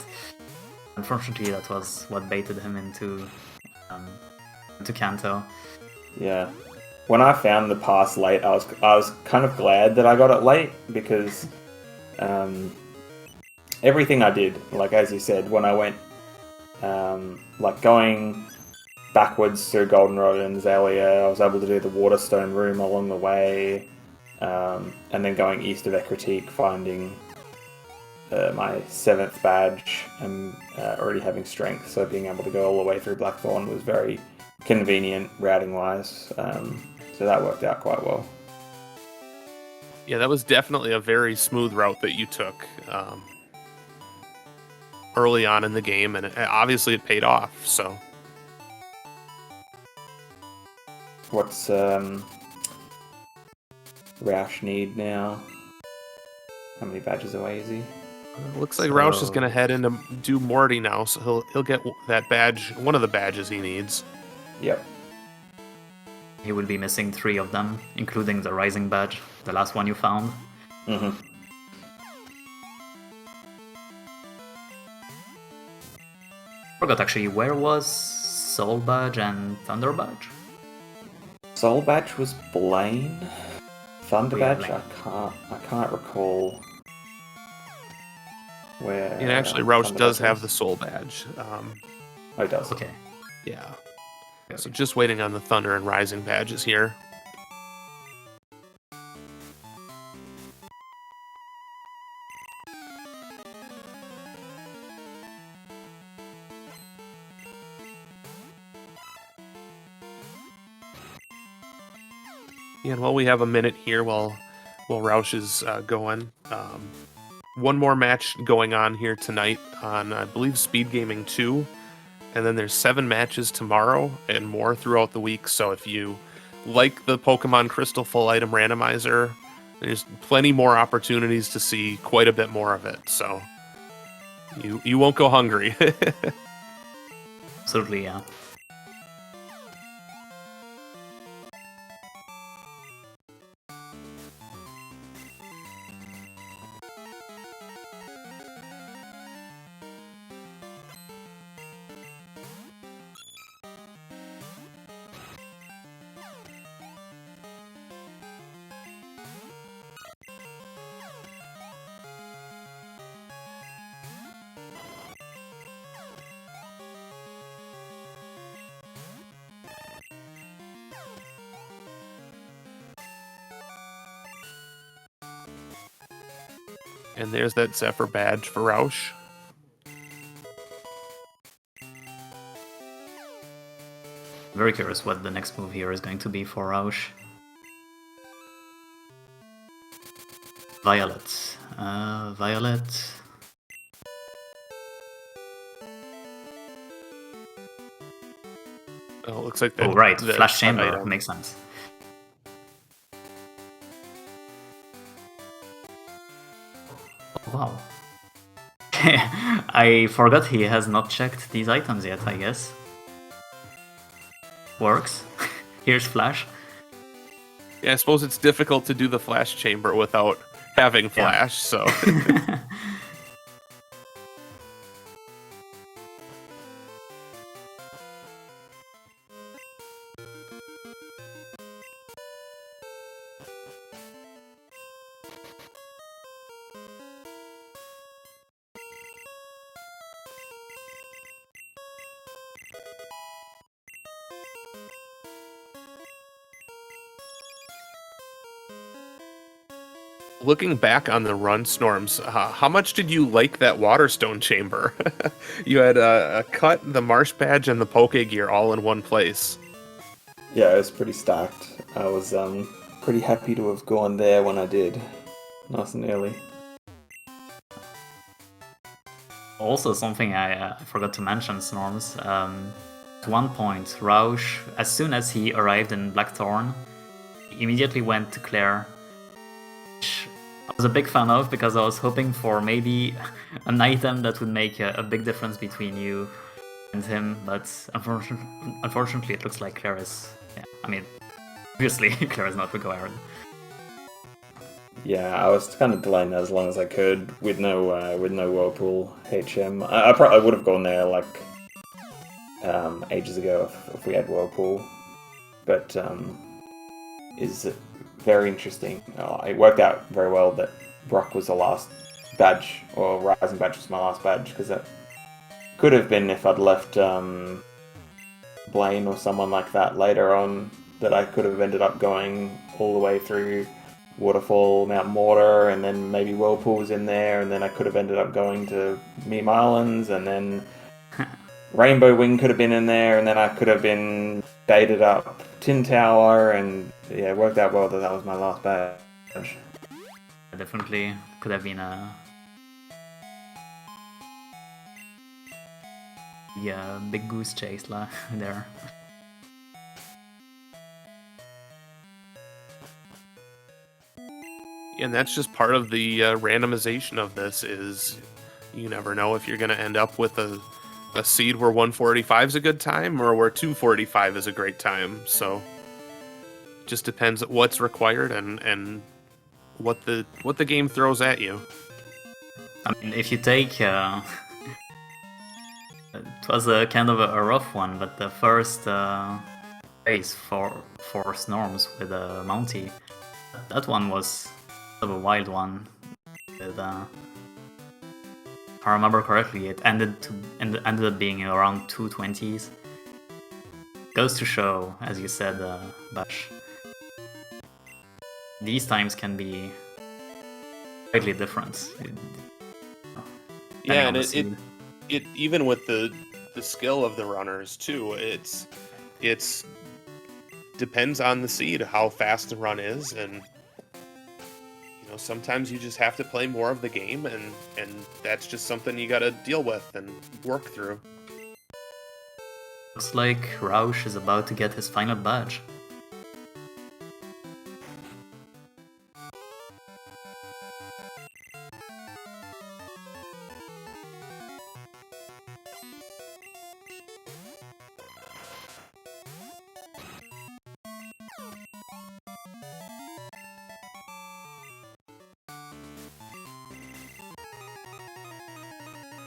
Unfortunately, that was what baited him into Kanto. Yeah. When I found the pass late, I was kind of glad that I got it late because everything I did, like as you said, when I went like going backwards through Goldenrod and Azalea, I was able to do the Waterstone room along the way, and then going east of Ekritique, finding my 7th badge and already having strength, so being able to go all the way through Blackthorn was very convenient routing wise. So that worked out quite well. Yeah, that was definitely a very smooth route that you took early on in the game, and obviously it paid off. So, What's Roush need now? How many badges away is he? looks like Roush is going to head into do Morty now, so he'll get that badge, one of the badges he needs. Yep. He will be missing 3 of them, including the Rising badge, the last one you found. Mm-hmm. Forgot actually, where was Soul badge and Thunder badge? Soul badge was Blaine. Thunder Oh, yeah, badge, Blaine. I can't recall where. And actually, Roush Thunder does badge have was. the soul badge. Oh, he does. Okay. Yeah. Okay. So just waiting on the Thunder and Rising badges here. Yeah, and while we have a minute here, while Roush is going, one more match going on here tonight on, I believe, SpeedGaming 2. And then there's 7 matches tomorrow and more throughout the week. So if you like the Pokemon Crystal Full Item Randomizer, there's plenty more opportunities to see quite a bit more of it. So you won't go hungry. Absolutely, yeah. And there's that Zephyr badge for Roush. Very curious what the next move here is going to be for Roush. Violet. Violet. Oh, it looks like that. Oh, right. the Flash Chamber. item. Makes sense. Oh, wow. I forgot he has not checked these items yet, I guess. Works. Here's Flash. Yeah, I suppose it's difficult to do the Flash Chamber without having Flash, so... Looking back on the run, Snorms, how much did you like that Waterstone Chamber? You had a cut, the Marsh Badge, and the Poke Gear all in one place. Yeah, it was pretty stacked. I was pretty happy to have gone there when I did. Nice and early. Also, something I forgot to mention, Snorms. At one point, Roush, as soon as he arrived in Blackthorn, he immediately went to Claire, which I was a big fan of because I was hoping for maybe an item that would make a big difference between you and him, but unfortunately it looks like Claire is... Yeah, I mean, obviously Claire is not required. Yeah, I was kind of delaying that as long as I could with no Whirlpool HM. I probably would have gone there like ages ago if we had Whirlpool, but is very interesting. It worked out very well that Brock was the last badge, or Rising badge was my last badge, because that could have been if I'd left Blaine or someone like that later on, that I could have ended up going all the way through Waterfall, Mount Mortar, and then maybe Whirlpool's in there, and then I could have ended up going to Meme Islands, and then Rainbow Wing could have been in there, and then I could have been baited up Tin Tower, and yeah, it worked out well that was my last badge. Definitely could have been a big goose chase there. And that's just part of the randomization of this. Is you never know if you're going to end up with a seed where 145 is a good time or where 245 is a great time. So just depends what's required and what the game throws at you. I mean, if you take it was a kind of a rough one, but the first race for Snorms with a Mountie, that one was sort of a wild one. With, if I remember correctly, it ended up being around 220s. Goes to show, as you said, Bash, these times can be slightly different. Yeah, and it even with the skill of the runners too, it's depends on the seed how fast the run is, and sometimes you just have to play more of the game, and that's just something you got to deal with and work through. Looks like Roush is about to get his final badge.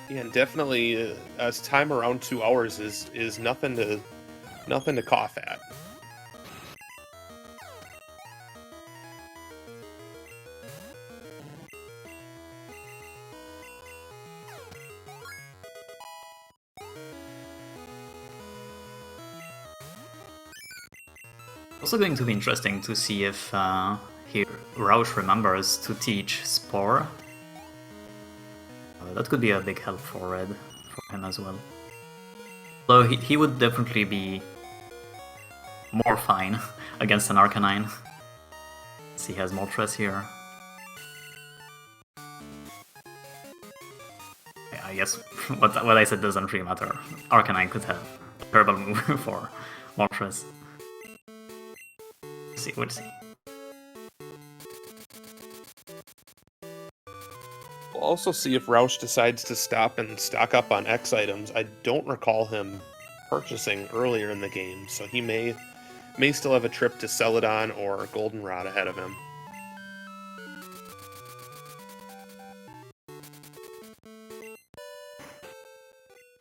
Yeah, and definitely as time around 2 hours is nothing to cough at. Also going to be interesting to see if Roush remembers to teach Spore. That could be a big help for Red, for him as well. Though he would definitely be more fine against an Arcanine. He has Moltres here. I guess what I said doesn't really matter. Arcanine could have a terrible move for Moltres. We'll see. We'll also see if Roush decides to stop and stock up on X items. I don't recall him purchasing earlier in the game, so he may still have a trip to Celadon or Goldenrod ahead of him.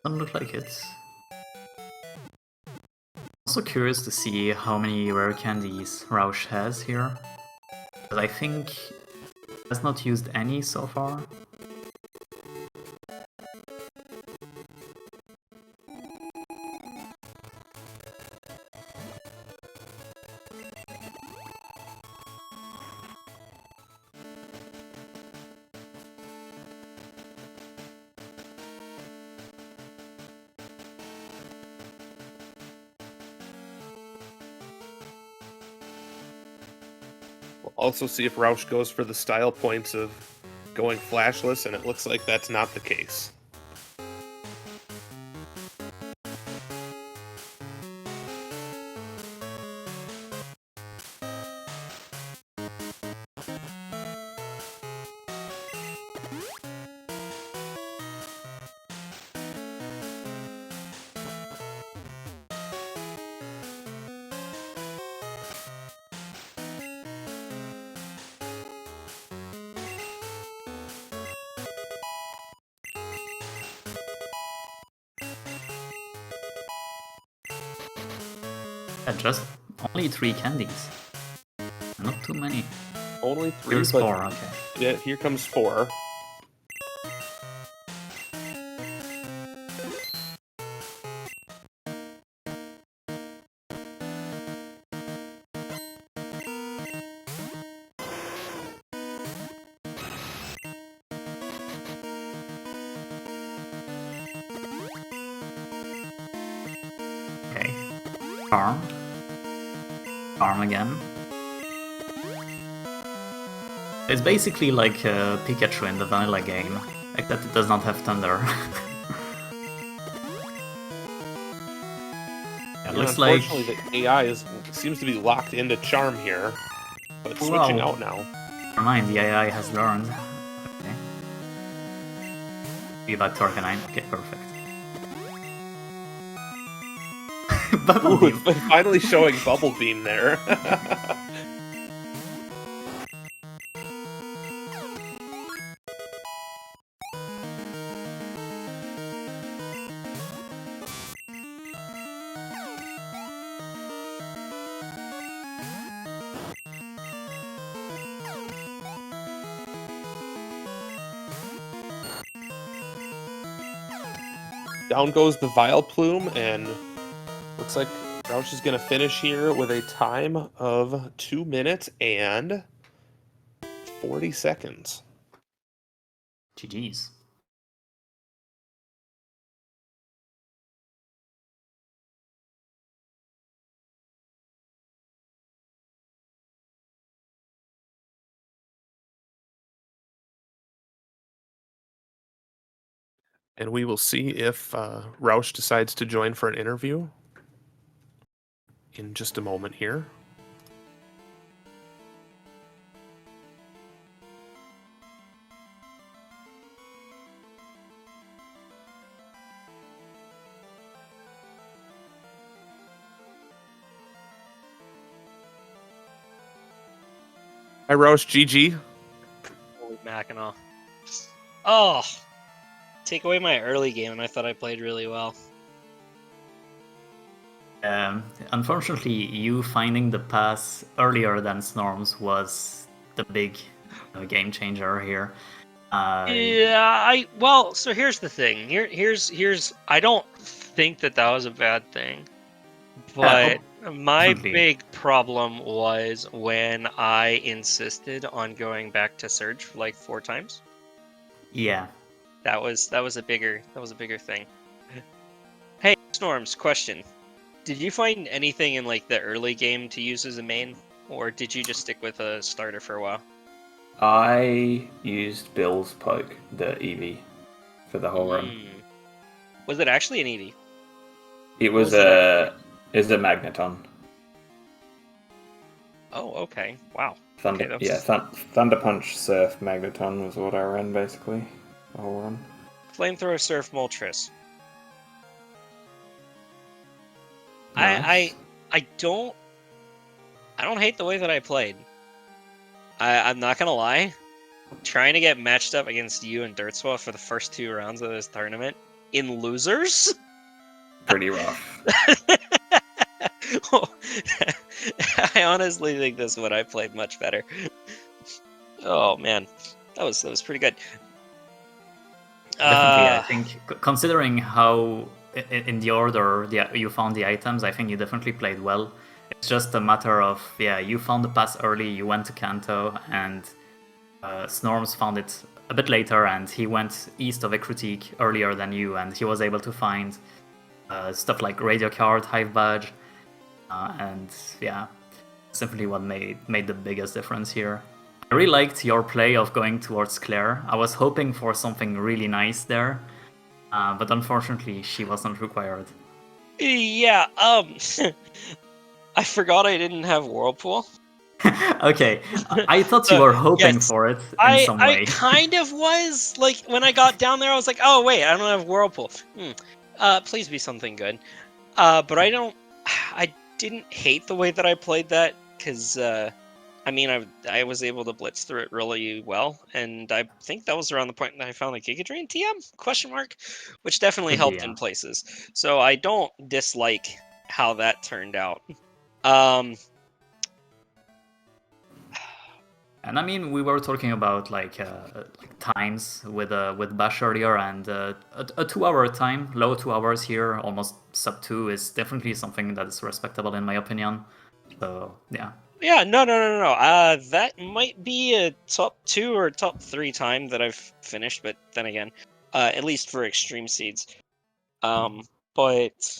Doesn't look like it. Also curious to see how many rare candies Roush has here, but I think he has not used any so far. We'll also see if Roush goes for the style points of going flashless, and it looks like that's not the case. Just only 3 candies. Not too many. Only 3, Here's but 4, okay. yeah, here comes 4. Okay. Farm. Farm again. It's basically like Pikachu in the vanilla game, except it does not have thunder. It looks like... Unfortunately, the AI seems to be locked into Charm here, but it's switching out now. Never mind, the AI has learned. Okay. Be back to Arcanine. Okay, perfect. Bubble Ooh, Beam. it's finally showing Bubble Beam there. Down goes the Vileplume, and looks like Roush is going to finish here with a time of 2 minutes and 40 seconds. GG's. And we will see if Roush decides to join for an interview in just a moment here. Hi, Roush. GG. Holy Mackinac. Oh! Take away my early game, and I thought I played really well. Unfortunately, you finding the pass earlier than Snorms was the big game changer here. Yeah, well, so here's the thing. Here's I don't think that was a bad thing. But my definitely. big problem was when I insisted on going back to Surge for like 4 times. Yeah. That was a bigger thing. Hey, Snorms, question. Did you find anything in like the early game to use as a main, or did you just stick with a starter for a while? I used Bill's poke, the EV, for the whole run. Was it actually an EV? It was a Magneton. Oh, okay. Wow. Thunder, Okay, yeah, Thunder Punch, Surf, Magneton was what I ran basically the whole run. Flamethrower, Surf, Moltres. Nice. I don't hate the way that I played. I'm not gonna lie. Trying to get matched up against you and Dirtswell for the first 2 rounds of this tournament in losers? Pretty rough. I honestly think this one I played much better. Oh man, that was pretty good. Definitely, I think considering how in the order you found the items, I think you definitely played well. It's just a matter of you found the pass early, you went to Kanto, and Snorms found it a bit later, and he went east of Ekrutik earlier than you, and he was able to find stuff like Radio Card, Hive Badge, and simply what made the biggest difference here. I really liked your play of going towards Claire. I was hoping for something really nice there, but unfortunately she wasn't required. Yeah, I forgot I didn't have Whirlpool. Okay, I thought you were hoping for it in some way. I kind of was. Like, when I got down there, I was like, oh, wait, I don't have Whirlpool. Please be something good. But I didn't hate the way that I played that, because, I mean, I was able to blitz through it really well, and I think that was around the point that I found the Giga Drain TM, which definitely helped in places. So I don't dislike how that turned out. Um, And I mean, we were talking about like times with Bash earlier, and a 2 hour time, low 2 hours here, almost sub 2, is definitely something that is respectable in my opinion. So yeah. yeah, no. That might be a top 2 or top 3 time that I've finished, but then again, at least for extreme seeds. But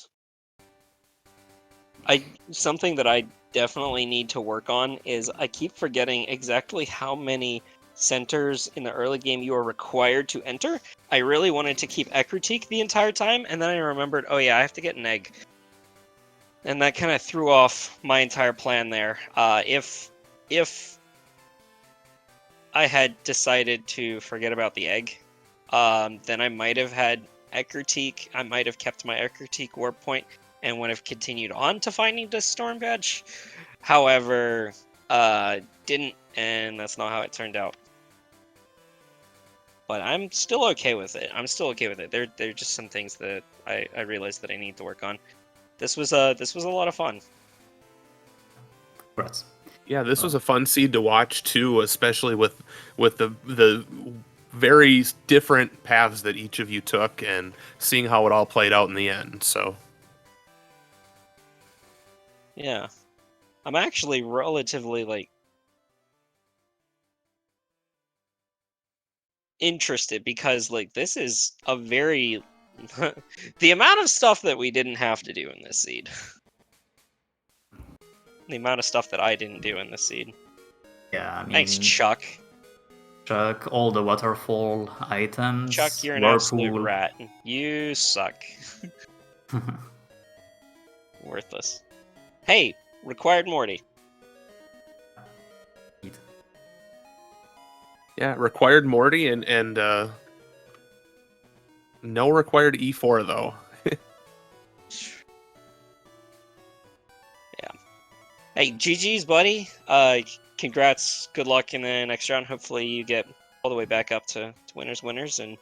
something that I definitely need to work on is I keep forgetting exactly how many centers in the early game you are required to enter. I really wanted to keep Ekritique the entire time, and then I remembered, oh yeah, I have to get an egg. And that kind of threw off my entire plan there. If I had decided to forget about the egg, then I might have had Ekritique. I might have kept my Ekritique warp point and would have continued on to finding the Storm Badge. However, didn't, and that's not how it turned out. But I'm still okay with it. There are just some things that I realized that I need to work on. This was a lot of fun. Congrats. Yeah, this was a fun seed to watch too, especially with the very different paths that each of you took and seeing how it all played out in the end. So Yeah. I'm actually relatively interested because this is a very the amount of stuff that we didn't have to do in this seed. The amount of stuff that I didn't do in this seed. Yeah, I mean, Thanks, Chuck. Chuck, all the waterfall items. Chuck, you're an Whirlpool. absolute rat. You suck. Worthless. Hey, required Morty. yeah, required Morty and no required E4 though. Hey, GG's, buddy. Congrats. Good luck in the next round. Hopefully you get all the way back up to winners, and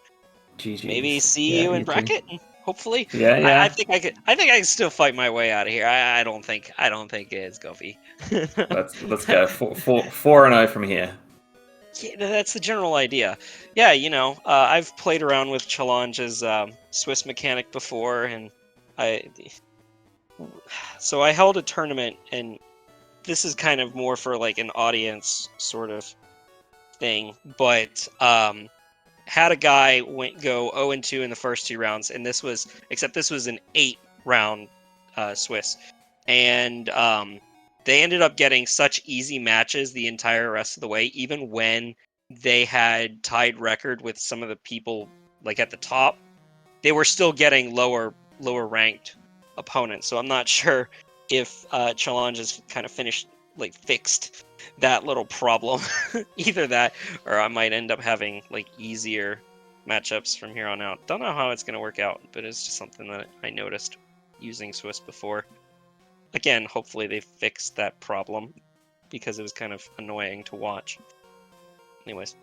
GG's. maybe see you in too. bracket. Hopefully. Yeah, yeah. I think I can still fight my way out of here. I don't think it's Goofy. Let's go 4-0 from here. Yeah, that's the general idea. Yeah, I've played around with Challonge's Swiss mechanic before, and so I held a tournament, and this is kind of more for an audience sort of thing, but had a guy go 0-2 in the first 2 rounds, and this was an 8-round Swiss, and they ended up getting such easy matches the entire rest of the way, even when they had tied record with some of the people at the top. They were still getting lower ranked opponents. So I'm not sure if Challenge has kind of fixed that little problem. Either that, or I might end up having easier matchups from here on out. Don't know how it's going to work out, but it's just something that I noticed using Swiss before. Again, hopefully they fixed that problem because it was kind of annoying to watch. Anyways.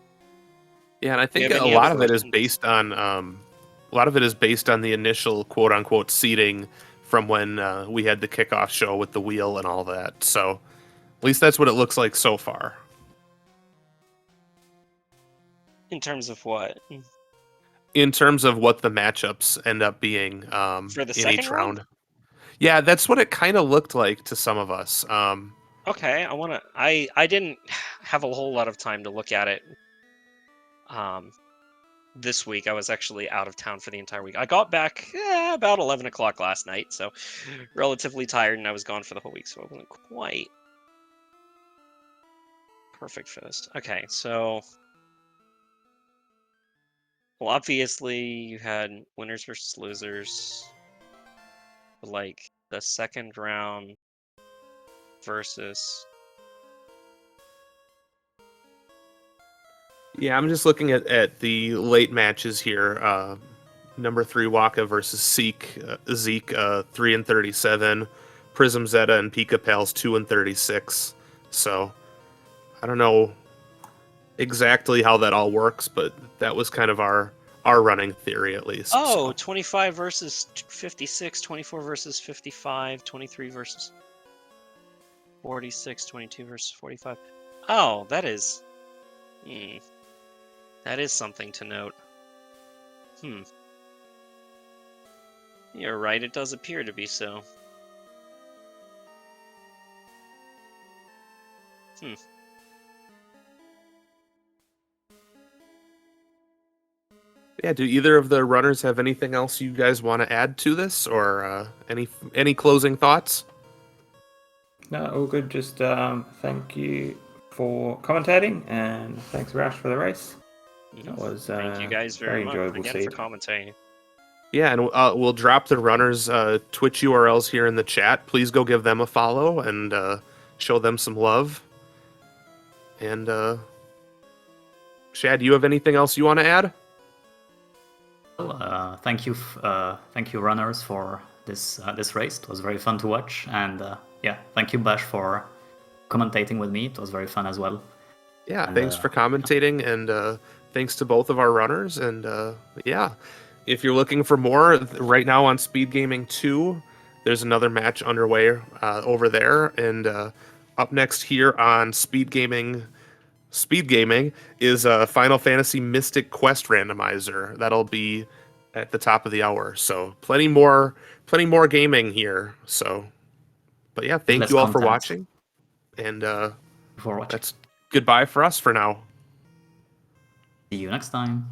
Yeah, and I think Do you have a any lot other of it is questions? based on the initial quote unquote seeding from when we had the kickoff show with the wheel and all that. So at least that's what it looks like so far. In terms of what? In terms of what the matchups end up being For the in second each round? round. Yeah, that's what it kind of looked like to some of us. Okay, I didn't have a whole lot of time to look at it. This week I was actually out of town for the entire week. I got back about 11 o'clock last night, so relatively tired, and I was gone for the whole week, so I wasn't quite perfect for this. Okay, so well, obviously you had winners versus losers, the second round versus. Yeah, I'm just looking at the late matches here. Number 3 Waka versus Zeke 3-37, Prism Zeta and Pika Pals 2-36. So I don't know exactly how that all works, but that was kind of our running theory at least. Oh, So. 25 versus 56, 24 versus 55, 23 versus. 46, 22 versus 45. Oh, that is... that is something to note. You're right, it does appear to be so. Yeah, do either of the runners have anything else you guys want to add to this, or any closing thoughts? No, all good. Just thank you for commentating, and thanks Roush for the race. That was Thank you guys very much enjoyable again seed. for commentating. Yeah, and we'll drop the runners' Twitch URLs here in the chat. Please go give them a follow and show them some love. And Shad, do you have anything else you want to add? Well, thank you, runners, for this race. It was very fun to watch, and yeah, thank you, Bash, for commentating with me. It was very fun as well. Yeah, And, thanks for commentating, and thanks to both of our runners. And yeah, if you're looking for more, right now on SpeedGaming 2, there's another match underway over there. And up next here on SpeedGaming is Final Fantasy Mystic Quest Randomizer. That'll be at the top of the hour. So plenty more gaming here. So, but yeah, thank Less you all for content. watching. And For watching. that's goodbye for us for now. See you next time.